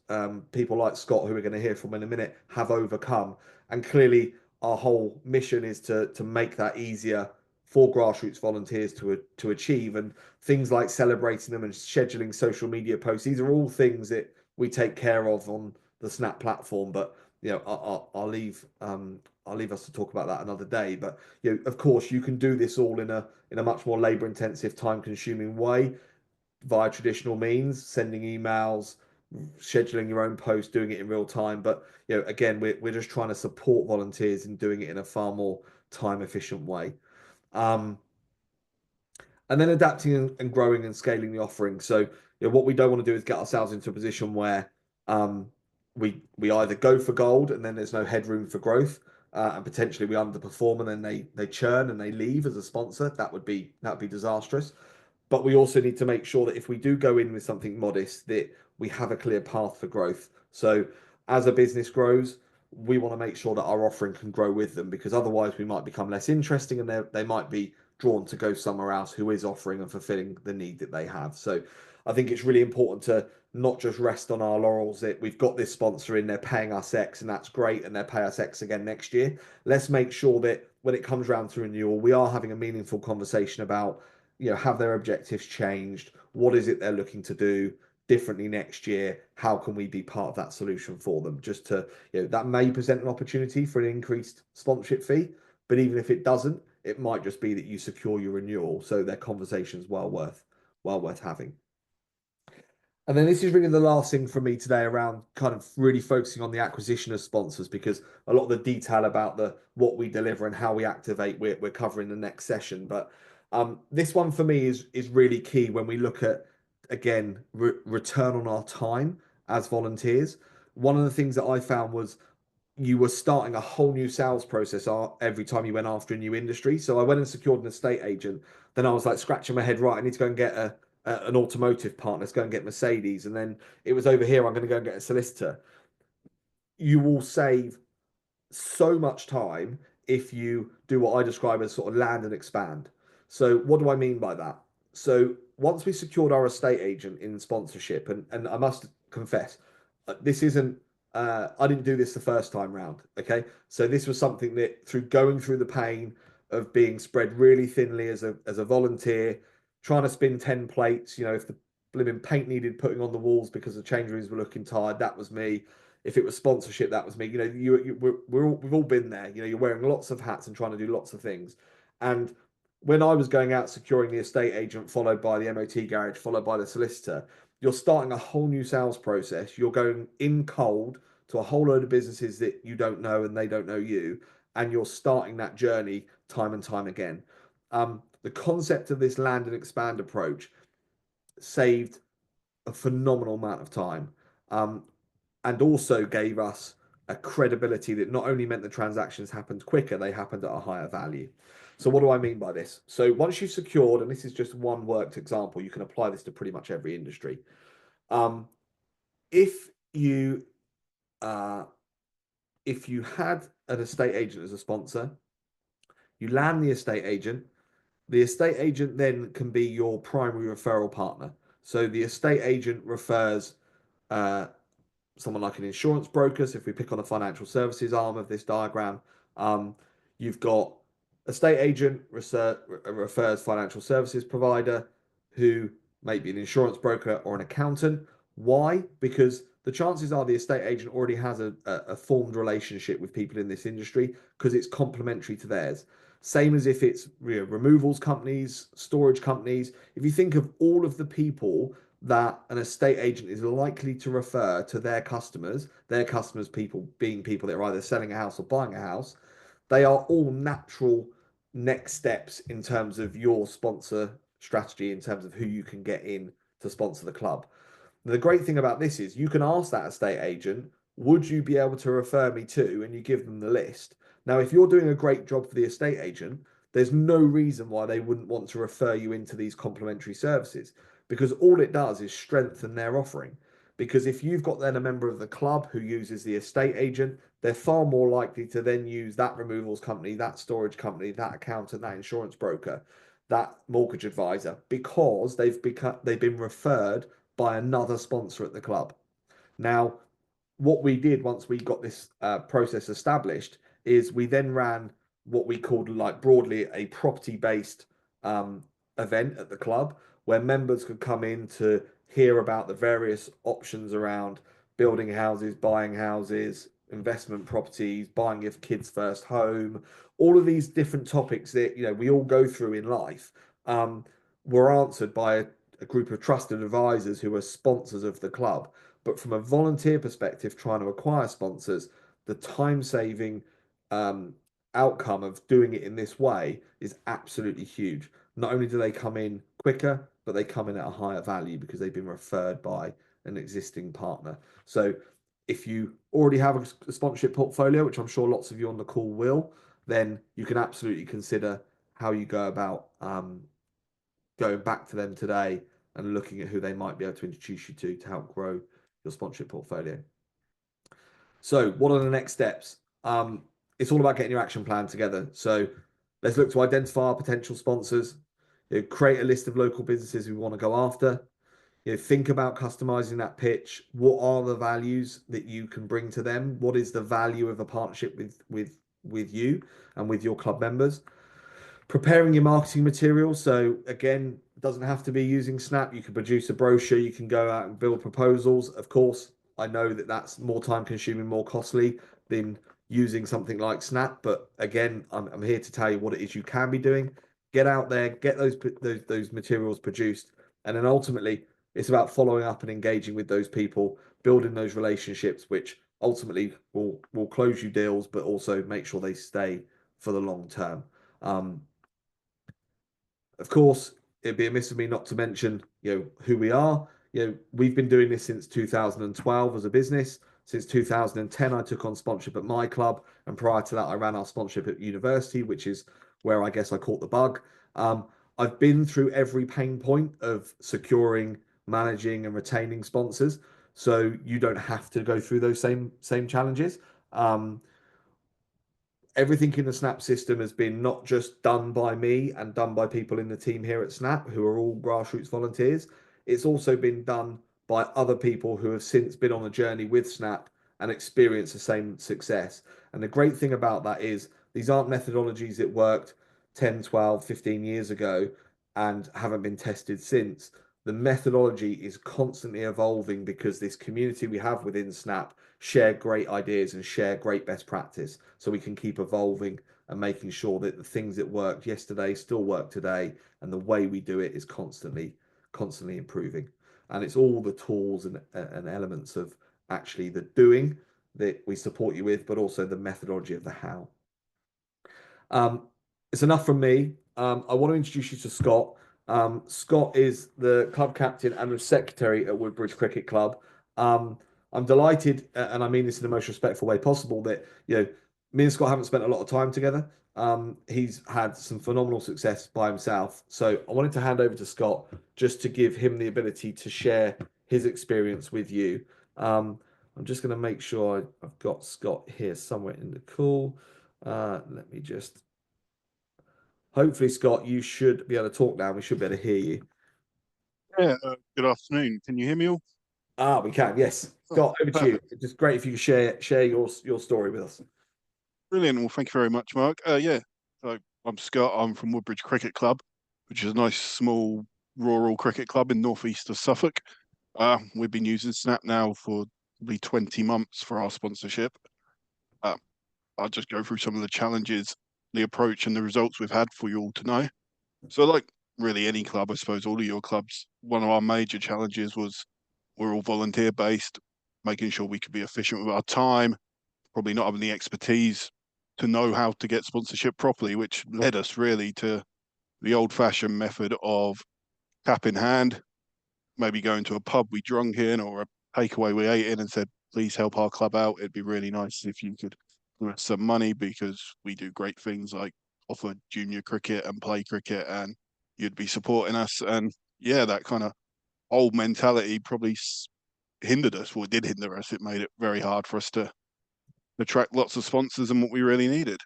people like Scott, who we're going to hear from in a minute, have overcome. And clearly, our whole mission is to make that easier for grassroots volunteers to achieve. And things like celebrating them and scheduling social media posts, these are all things that we take care of on the Snap platform. But I'll leave us to talk about that another day. But of course, you can do this all in a much more labor intensive, time consuming way via traditional means, sending emails, scheduling your own post, doing it in real time. But again, we're just trying to support volunteers in doing it in a far more time efficient way. Um, and then adapting and growing and scaling the offering. So what we don't want to do is get ourselves into a position where um, we either go for gold and then there's no headroom for growth, and potentially we underperform and then they churn and they leave as a sponsor. That would be disastrous. But we also need to make sure that if we do go in with something modest, that we have a clear path for growth. So as a business grows, we want to make sure that our offering can grow with them, because otherwise we might become less interesting and they might be drawn to go somewhere else who is offering and fulfilling the need that they have. So I think it's really important to not just rest on our laurels that we've got this sponsor in, they're paying us X and that's great, and they'll pay us X again next year. Let's make sure that when it comes around to renewal, we are having a meaningful conversation about, have their objectives changed? What is it they're looking to do differently next year? How can we be part of that solution for them? Just to, that may present an opportunity for an increased sponsorship fee, but even if it doesn't, it might just be that you secure your renewal. So their conversation's well worth having. And then this is really the last thing for me today around kind of really focusing on the acquisition of sponsors, because a lot of the detail about the what we deliver and how we activate we're covering the next session. But this one for me is really key when we look at, again, return on our time as volunteers. One of the things that I found was you were starting a whole new sales process every time you went after a new industry. So I went and secured an estate agent. Then I was like scratching my head, right, I need to go and get an automotive partner. Let's go and get Mercedes. And then it was over here, I'm going to go and get a solicitor. You will save so much time if you do what I describe as sort of land and expand. So what do I mean by that? So once we secured our estate agent in sponsorship, and I must confess, this isn't I didn't do this the first time round. Okay, so this was something that through going through the pain of being spread really thinly as a volunteer, trying to spin 10 plates. You know, if the blimmin' paint needed putting on the walls because the change rooms were looking tired, that was me. If it was sponsorship, that was me. You know, we've all been there. You know, you're wearing lots of hats and trying to do lots of things. And when I was going out securing the estate agent, followed by the MOT garage, followed by the solicitor, you're starting a whole new sales process. You're going in cold to a whole load of businesses that you don't know and they don't know you, and you're starting that journey time and time again. The concept of this land and expand approach saved a phenomenal amount of time, um, and also gave us a credibility that not only meant the transactions happened quicker, they happened at a higher value. So what do I mean by this? So once you've secured, and this is just one worked example, you can apply this to pretty much every industry. Um, if you uh, if you had an estate agent as a sponsor, you land the estate agent. The estate agent then can be your primary referral partner. So the estate agent refers uh, someone like an insurance broker. So if we pick on the financial services arm of this diagram, um, you've got estate agent refers financial services provider who may be an insurance broker or an accountant. Why? Because the chances are the estate agent already has a formed relationship with people in this industry because it's complementary to theirs. Same as if it's removals companies, storage companies. If you think of all of the people that an estate agent is likely to refer to their customers people being people that are either selling a house or buying a house, they are all natural next steps in terms of your sponsor strategy, in terms of who you can get in to sponsor the club. The great thing about this is you can ask that estate agent, would you be able to refer me to, and you give them the list. Now, if you're doing a great job for the estate agent, there's no reason why they wouldn't want to refer you into these complementary services, because all it does is strengthen their offering. Because if you've got then a member of the club who uses the estate agent, they're far more likely to then use that removals company, that storage company, that accountant, that insurance broker, that mortgage advisor, because they've been referred by another sponsor at the club. Now, what we did once we got this process established is we then ran what we called, like, broadly a property based event at the club where members could come in to hear about the various options around building houses, investment properties, buying your kids' first home, all of these different topics that we all go through in life, um, were answered by a group of trusted advisors who are sponsors of the club. But from a volunteer perspective, trying to acquire sponsors, the time saving um, outcome of doing it in this way is absolutely huge. Not only do they come in quicker, but they come in at a higher value because they've been referred by an existing partner. So if you already have a sponsorship portfolio, which I'm sure lots of you on the call will, then you can absolutely consider how you go about going back to them today and looking at who they might be able to introduce you to help grow your sponsorship portfolio. So what are the next steps? It's all about getting your action plan together. So let's look to identify our potential sponsors, create a list of local businesses we want to go after, think about customizing that pitch. What are the values that you can bring to them? What is the value of a partnership with you and with your club members? Preparing your marketing materials. So again, it doesn't have to be using Snap. You can produce a brochure. You can go out and build proposals. Of course, I know that that's more time consuming, more costly than using something like Snap. But again, I'm here to tell you what it is you can be doing. Get out there, get those materials produced, and then ultimately it's about following up and engaging with those people, building those relationships, which ultimately will close you deals, but also make sure they stay for the long term. Of course, it'd be amiss of me not to mention, who we are. We've been doing this since 2012 as a business. Since 2010, I took on sponsorship at my club, and prior to that, I ran our sponsorship at university, which is where I guess I caught the bug. I've been through every pain point of securing, managing, and retaining sponsors, so you don't have to go through those same challenges. everything in the Snap system has been not just done by me and done by people in the team here at Snap, who are all grassroots volunteers. It's also been done by other people who have since been on a journey with Snap and experienced the same success. And the great thing about that is these aren't methodologies that worked 10, 12, 15 years ago and haven't been tested since. The methodology is constantly evolving because this community we have within Snap share great ideas and share great best practice, so we can keep evolving and making sure that the things that worked yesterday still work today, and the way we do it is constantly improving. And it's all the tools and elements of actually the doing that we support you with, but also the methodology of the how. Um, it's enough from me. I want to introduce you to Scott. Scott is the club captain and the secretary at Woodbridge Cricket Club. Um, I'm delighted, and I mean this in the most respectful way possible, that me and Scott haven't spent a lot of time together. He's had some phenomenal success by himself. So I wanted to hand over to Scott just to give him the ability to share his experience with you. I'm just going to make sure I've got Scott here somewhere in the call. Let me just. Hopefully, Scott, you should be able to talk now. We should be able to hear you. Yeah, good afternoon. Can you hear me all? We can. Yes, Oh, Scott, over to you. perfect. It's just great if you share your story with us. Brilliant. Well, thank you very much, Mark. Yeah, so I'm Scott. I'm from Woodbridge Cricket Club, which is a nice small rural cricket club in northeast of Suffolk. We've been using Snap now for probably 20 months for our sponsorship. Uh, I'll just go through some of the challenges, the approach, and the results we've had for you all to know. So, like really any club, I suppose all of your clubs, one of our major challenges was we're all volunteer based, making sure we could be efficient with our time, probably not having the expertise to know how to get sponsorship properly, which led us really to the old fashioned method of cap in hand, maybe going to a pub we drunk in or a takeaway we ate in and said, please help our club out. It'd be really nice if you could give us some money because we do great things like offer junior cricket and play cricket and you'd be supporting us. And yeah, that kind of old mentality probably hindered us. Well, it did hinder us. It made it very hard for us to attract lots of sponsors and what we really needed.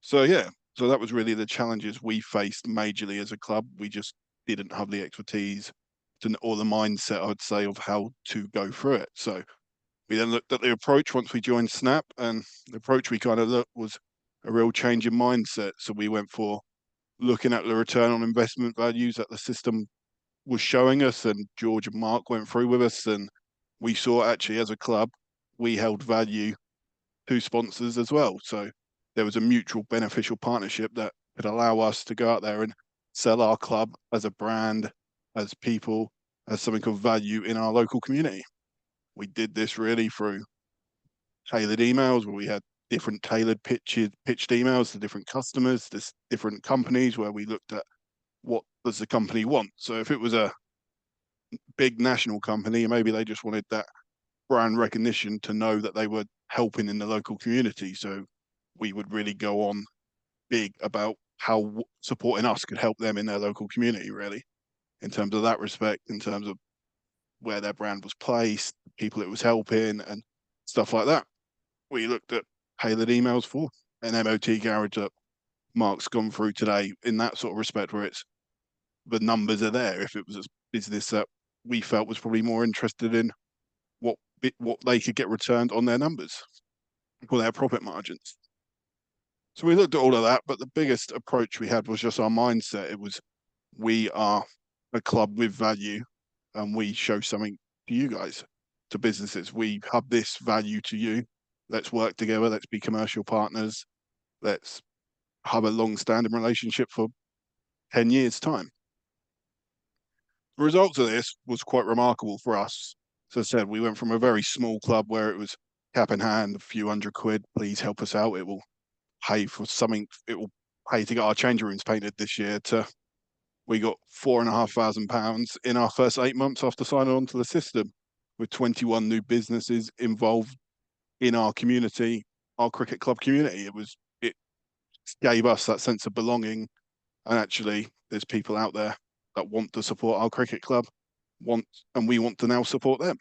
So yeah, so that was really the challenges we faced majorly as a club. We just didn't have the expertise to, or the mindset, I'd say, of how to go through it. So we then looked at the approach once we joined Snap, and the approach we kind of looked was a real change in mindset. So we went for looking at the return on investment values that the system was showing us, and George and Mark went through with us, and we saw actually as a club we held value to sponsors as well. So there was a mutual beneficial partnership that could allow us to go out there and sell our club as a brand, as people, as something of value in our local community. We did this really through tailored emails where we had different tailored pitched emails to different customers, this different companies where we looked at what does the company want. So if it was a big national company, maybe they just wanted that brand recognition to know that they were helping in the local community. So we would really go on big about how supporting us could help them in their local community, really, in terms of that respect, in terms of where their brand was placed, people it was helping, and stuff like that. We looked at tailored emails for an MOT garage that Mark's gone through today in that sort of respect, where it's the numbers are there. If it was a business that we felt was probably more interested in what they could get returned on their numbers for their profit margins. So we looked at all of that, but the biggest approach we had was just our mindset. It was we are a club with value and we show something to you guys, to businesses. We have this value to you. Let's work together. Let's be commercial partners. Let's have a long-standing relationship for 10 years' time. The results of this was quite remarkable for us. As I said, we went from a very small club where it was cap in hand, a few £100, please help us out. It will pay for something, it will pay to get our change rooms painted this year, to we got £4,500 in our first 8 months after signing on to the system, with 21 new businesses involved in our community, our cricket club community. It gave us that sense of belonging, and actually there's people out there that want to support our cricket club, and we want to now support them.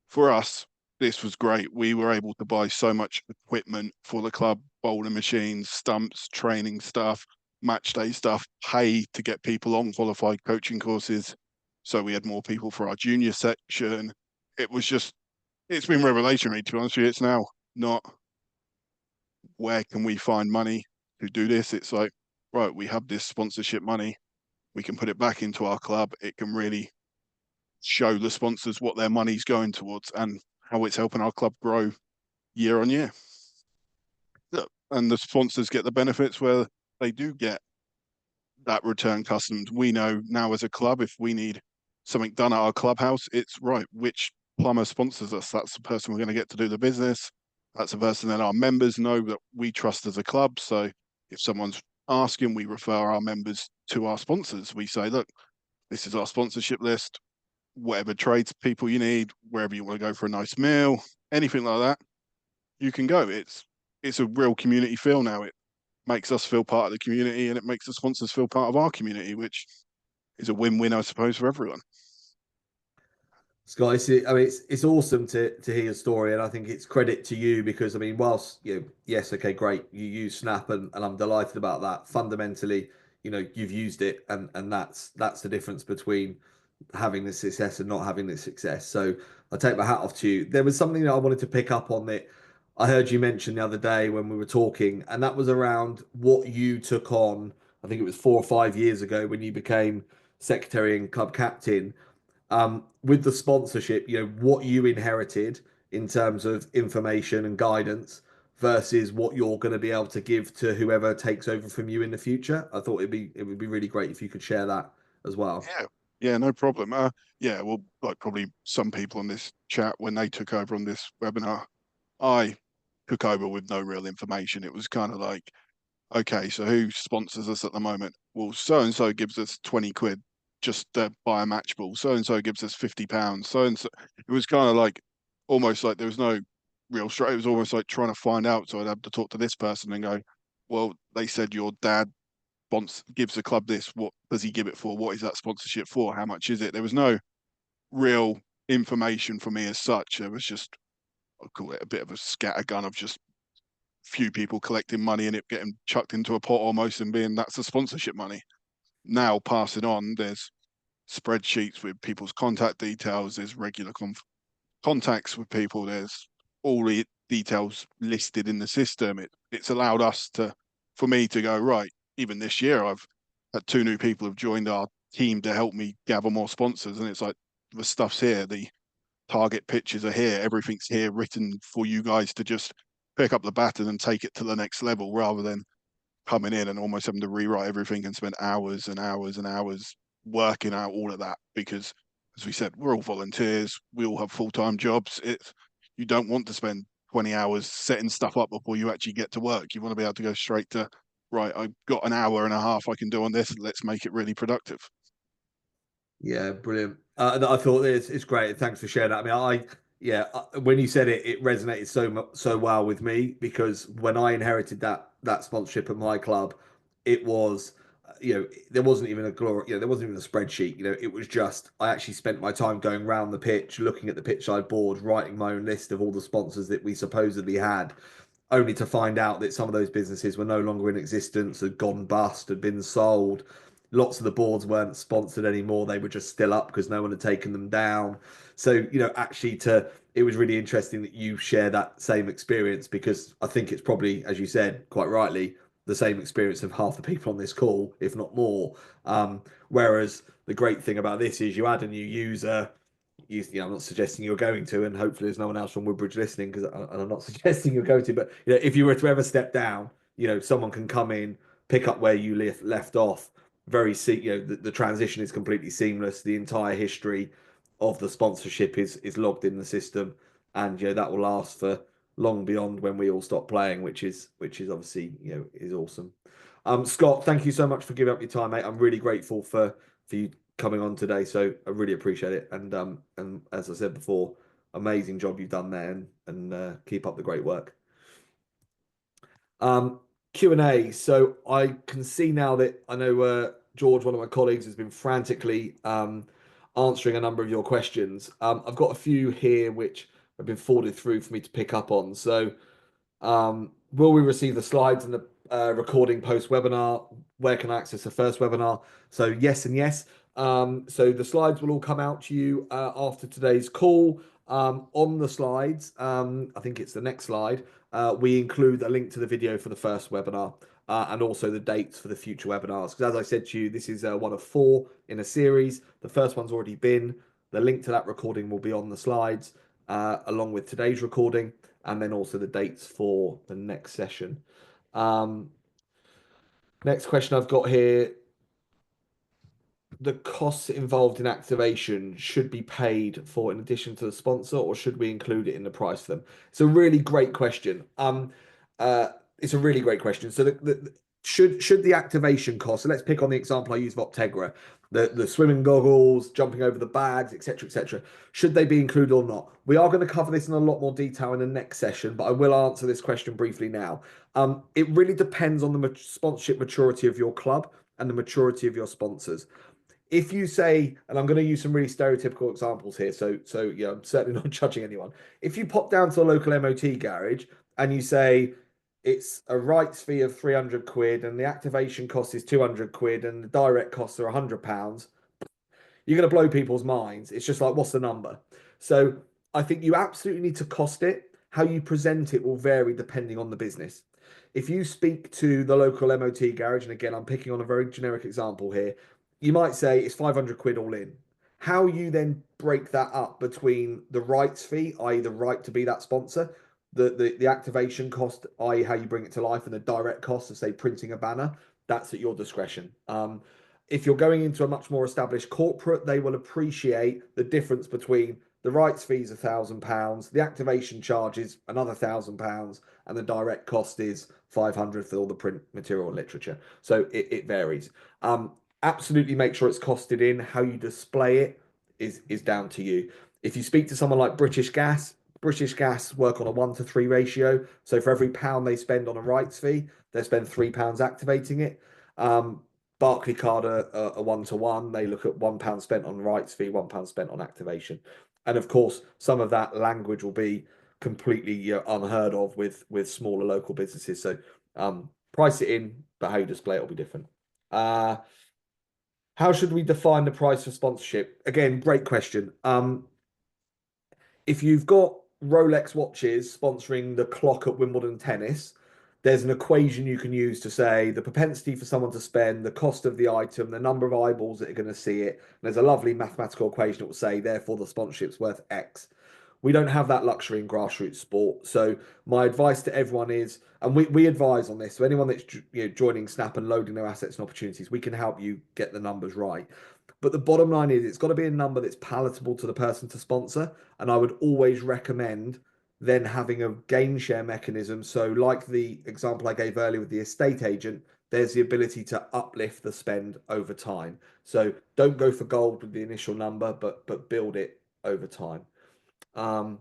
For us, this was great. We were able to buy so much equipment for the club, bowling machines, stumps, training stuff, match day stuff, pay to get people on qualified coaching courses. So we had more people for our junior section. It was just, it's been revelatory, to be honest with you. It's now not where can we find money to do this? It's like, right, we have this sponsorship money. We can put it back into our club. It can really show the sponsors what their money's going towards and how it's helping our club grow year on year. And the sponsors get the benefits where they do get that return customers. We know now as a club, if we need something done at our clubhouse, it's right, which plumber sponsors us? That's the person we're going to get to do the business. That's the person that our members know that we trust as a club. So if someone's asking, we refer our members to our sponsors. We say, look, this is our sponsorship list. Whatever trades people you need, wherever you want to go for a nice meal, anything like that, you can go. It's a real community feel now. It makes us feel part of the community and it makes the sponsors feel part of our community, which is a win-win, I suppose, for everyone. Scott, I mean, it's awesome to hear your story, and I think it's credit to you because I mean, whilst yes, okay, great, you use Snap, and I'm delighted about that. Fundamentally, you've used it, and that's the difference between having the success and not having the success. So I take my hat off to you. There was something that I wanted to pick up on that I heard you mention the other day when we were talking, and that was around what you took on. I think it was 4 or 5 years ago when you became secretary and club captain. With the sponsorship, what you inherited in terms of information and guidance versus what you're going to be able to give to whoever takes over from you in the future. I thought it would be really great if you could share that as well. Yeah, yeah, no problem. Yeah, well, like probably some people on this chat when they took over on this webinar, I took over with no real information. It was kind of like, okay, so who sponsors us at the moment? Well, so and so gives us 20 quid just to buy a match ball. So and so gives us £50. So and so, it was kind of like almost like there was no real straight. It was almost like trying to find out. So I'd have to talk to this person and go, well, they said your dad gives the club this. What does he give it for? What is that sponsorship for? How much is it? There was no real information for me as such. It was just, I'll call it a bit of a scattergun of just few people collecting money and it getting chucked into a pot almost and being that's the sponsorship money. Now passing on, there's spreadsheets with people's contact details, there's regular contacts with people, there's all the details listed in the system. It's allowed us to, for me to go, right, even this year, I've had 2 new people have joined our team to help me gather more sponsors. And it's like, the stuff's here, the target pitches are here, everything's here written for you guys to just pick up the baton and take it to the next level rather than coming in and almost having to rewrite everything and spend hours and hours and hours working out all of that because as we said, we're all volunteers, we all have full-time jobs. You don't want to spend 20 hours setting stuff up before you actually get to work. You want to be able to go straight to, right, I've got an hour and a half I can do on this, let's make it really productive. Yeah, brilliant. I thought it's great. Thanks for sharing that. I mean, when you said it, it resonated so well with me because when I inherited that sponsorship at my club, it was, there wasn't even a glory, there wasn't even a spreadsheet. It was just I actually spent my time going round the pitch, looking at the pitch side board, writing my own list of all the sponsors that we supposedly had, only to find out that some of those businesses were no longer in existence, had gone bust, had been sold. Lots of the boards weren't sponsored anymore. They were just still up because no one had taken them down. So, actually it was really interesting that you share that same experience because I think it's probably, as you said, quite rightly, the same experience of half the people on this call, if not more. Whereas the great thing about this is you add a new user, I'm not suggesting you're going to, and hopefully there's no one else from Woodbridge listening because I'm not suggesting you're going to. But if you were to ever step down, someone can come in, pick up where you left off. The transition is completely seamless. The entire history of the sponsorship is logged in the system, and that will last for long beyond when we all stop playing, which is obviously is awesome. Scott, thank you so much for giving up your time, mate. I'm really grateful for you coming on today. So I really appreciate it. And as I said before, amazing job you've done there, and keep up the great work. Um, Q&A. So I can see now that I know George, one of my colleagues, has been frantically answering a number of your questions. I've got a few here which have been forwarded through for me to pick up on. So, will we receive the slides and the recording post webinar? Where can I access the first webinar? So, yes and yes. So, the slides will all come out to you after today's call. On the slides, I think it's the next slide, we include a link to the video for the first webinar. And also the dates for the future webinars. Because as I said to you, this is one of 4 in a series. The first one's already been. The link to that recording will be on the slides, along with today's recording, and then also the dates for the next session. Next question I've got here. The costs involved in activation should be paid for in addition to the sponsor, or should we include it in the price for them? It's a really great question. It's a really great question. So should the activation cost? So let's pick on the example I use of Optegra, the swimming goggles, jumping over the bags, etc., etc. Should they be included or not? We are going to cover this in a lot more detail in the next session, but I will answer this question briefly now. It really depends on the sponsorship maturity of your club and the maturity of your sponsors. If you say, and I'm going to use some really stereotypical examples here, so yeah, I'm certainly not judging anyone. If you pop down to a local MOT garage and you say it's a rights fee of 300 quid and the activation cost is 200 quid and the direct costs are £100, you're going to blow people's minds. It's just like, what's the number? So I think you absolutely need to cost it. How you present it will vary depending on the business. If you speak to the local MOT garage, and again, I'm picking on a very generic example here, you might say it's 500 quid all in. How you then break that up between the rights fee, i.e., the right to be that sponsor, the activation cost, i.e., how you bring it to life, and the direct cost of, say, printing a banner, that's at your discretion. If you're going into a much more established corporate, they will appreciate the difference between the rights fees £1,000, the activation charge is another £1,000, and the direct cost is 500 for all the print material and literature. So it varies. Absolutely make sure it's costed in. How you display it is down to you. If you speak to someone like British Gas work on a 1-to-3 ratio. So for every pound they spend on a rights fee, they spend £3 activating it. Barclaycard are a 1-to-1. They look at £1 spent on rights fee, £1 spent on activation. And of course, some of that language will be completely unheard of with smaller local businesses. So price it in, but how you display it will be different. How should we define the price for sponsorship? Again, great question. If you've got Rolex watches sponsoring the clock at Wimbledon tennis, there's an equation you can use to say the propensity for someone to spend, the cost of the item, the number of eyeballs that are going to see it. And there's a lovely mathematical equation that will say, therefore, the sponsorship's worth X. We don't have that luxury in grassroots sport. So my advice to everyone is, and we advise on this, so anyone that's joining Snap and loading their assets and opportunities, we can help you get the numbers right. But the bottom line is it's got to be a number that's palatable to the person to sponsor. And I would always recommend then having a gain share mechanism. So like the example I gave earlier with the estate agent, there's the ability to uplift the spend over time. So don't go for gold with the initial number, but build it over time. So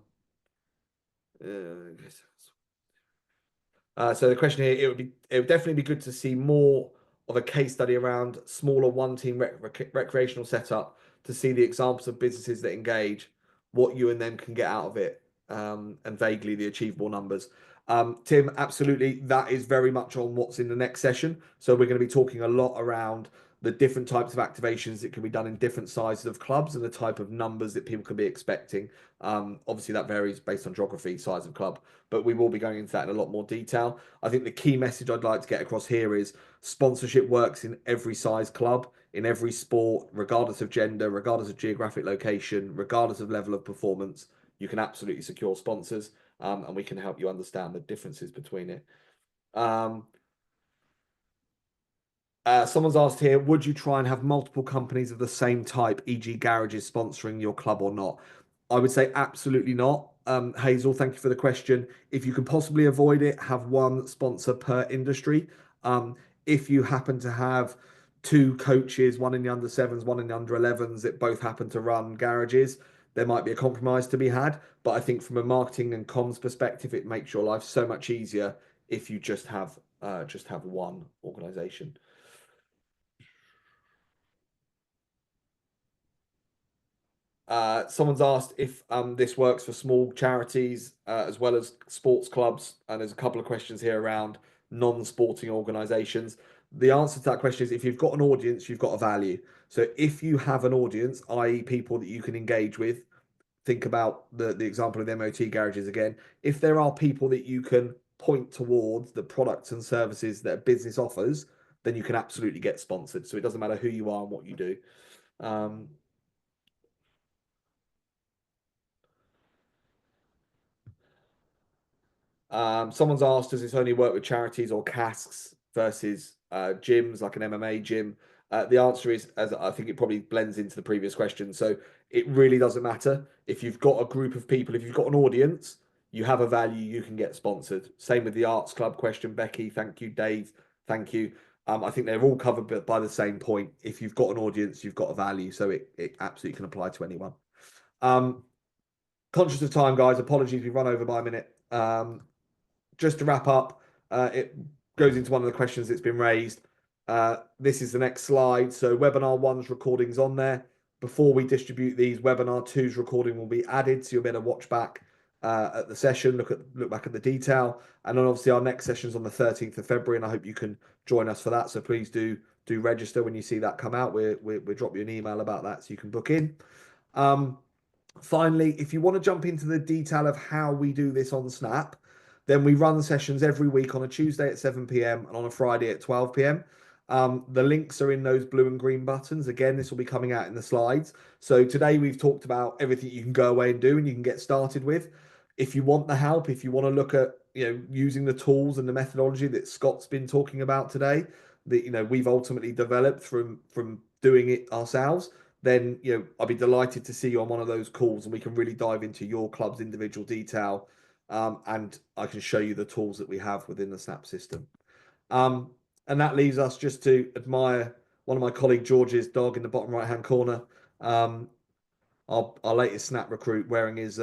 the question here, it would definitely be good to see more of a case study around smaller one-team recreational setup to see the examples of businesses that engage, what you and them can get out of it, and vaguely the achievable numbers. Tim, absolutely, that is very much on what's in the next session. So we're going to be talking a lot around the different types of activations that can be done in different sizes of clubs and the type of numbers that people could be expecting. Obviously, that varies based on geography, size of club, but we will be going into that in a lot more detail. I think the key message I'd like to get across here is sponsorship works in every size club, in every sport, regardless of gender, regardless of geographic location, regardless of level of performance. You can absolutely secure sponsors, and we can help you understand the differences between it. Someone's asked here, would you try and have multiple companies of the same type, e.g. garages sponsoring your club or not? I would say absolutely not. Hazel, thank you for the question. If you can possibly avoid it, have one sponsor per industry. If you happen to have 2 coaches, one in the under 7s, one in the under 11s, that both happen to run garages, there might be a compromise to be had. But I think from a marketing and comms perspective, it makes your life so much easier if you just have one organization. Someone's asked if this works for small charities as well as sports clubs, and there's a couple of questions here around non-sporting organisations. The answer to that question is if you've got an audience, you've got a value. So if you have an audience, i.e., people that you can engage with, think about the example of the MOT garages again. If there are people that you can point towards the products and services that a business offers, then you can absolutely get sponsored. So it doesn't matter who you are and what you do. Someone's asked, does this only work with charities or casks versus gyms, like an MMA gym? The answer is, as I think it probably blends into the previous question. So it really doesn't matter. If you've got a group of people, if you've got an audience, you have a value, you can get sponsored. Same with the arts club question, Becky. Thank you, Dave. Thank you. I think they're all covered by the same point. If you've got an audience, you've got a value. So it absolutely can apply to anyone. Conscious of time, guys. Apologies, we've run over by a minute. Just to wrap up, it goes into one of the questions that's been raised. This is the next slide. So webinar one's recordings on there. Before we distribute these, webinar two's recording will be added, so you'll be able to watch back at the session, look back at the detail, and then obviously our next session's on the 13th of February, and I hope you can join us for that. So please do register when you see that come out. We'll drop you an email about that so you can book in. Finally, if you want to jump into the detail of how we do this on Snap, then we run sessions every week on a Tuesday at 7 p.m. and on a Friday at 12 p.m. The links are in those blue and green buttons. Again, this will be coming out in the slides. So today we've talked about everything you can go away and do and you can get started with. If you want the help, if you want to look at using the tools and the methodology that Scott's been talking about today, that we've ultimately developed from doing it ourselves, then I'll be delighted to see you on one of those calls and we can really dive into your club's individual detail. And I can show you the tools that we have within the Snap system. And that leaves us just to admire one of my colleague George's dog in the bottom right hand corner. Our latest Snap recruit wearing his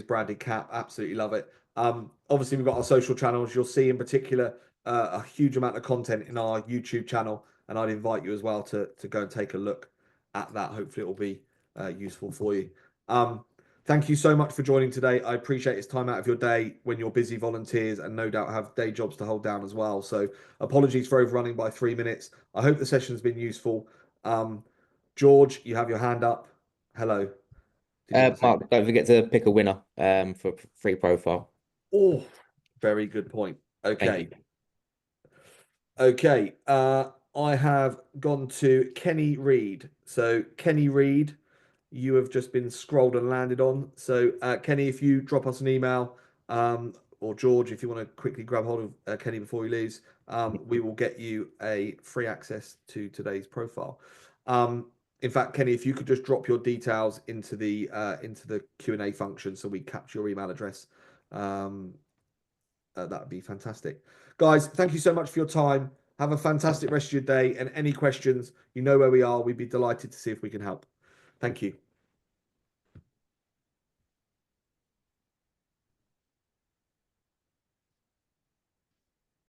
branded cap. Absolutely love it. Obviously we've got our social channels. You'll see in particular a huge amount of content in our YouTube channel, and I'd invite you as well to go and take a look at that. Hopefully it will be useful for you. Thank you so much for joining today. I appreciate it's time out of your day when you're busy volunteers and no doubt have day jobs to hold down as well. So apologies for overrunning by 3 minutes. I hope the session's been useful. George, you have your hand up. Hello. Mark, don't forget to pick a winner for free profile. Oh, very good point. Okay. Okay. I have gone to Kenny Reed. So Kenny Reed, you have just been scrolled and landed on. So Kenny, if you drop us an email, or George, if you want to quickly grab hold of Kenny before he leaves, we will get you a free access to today's profile. In fact, Kenny, if you could just drop your details into the Q&A function so we capture your email address, that would be fantastic. Guys, thank you so much for your time. Have a fantastic rest of your day, and any questions, you know where we are. We'd be delighted to see if we can help. Thank you.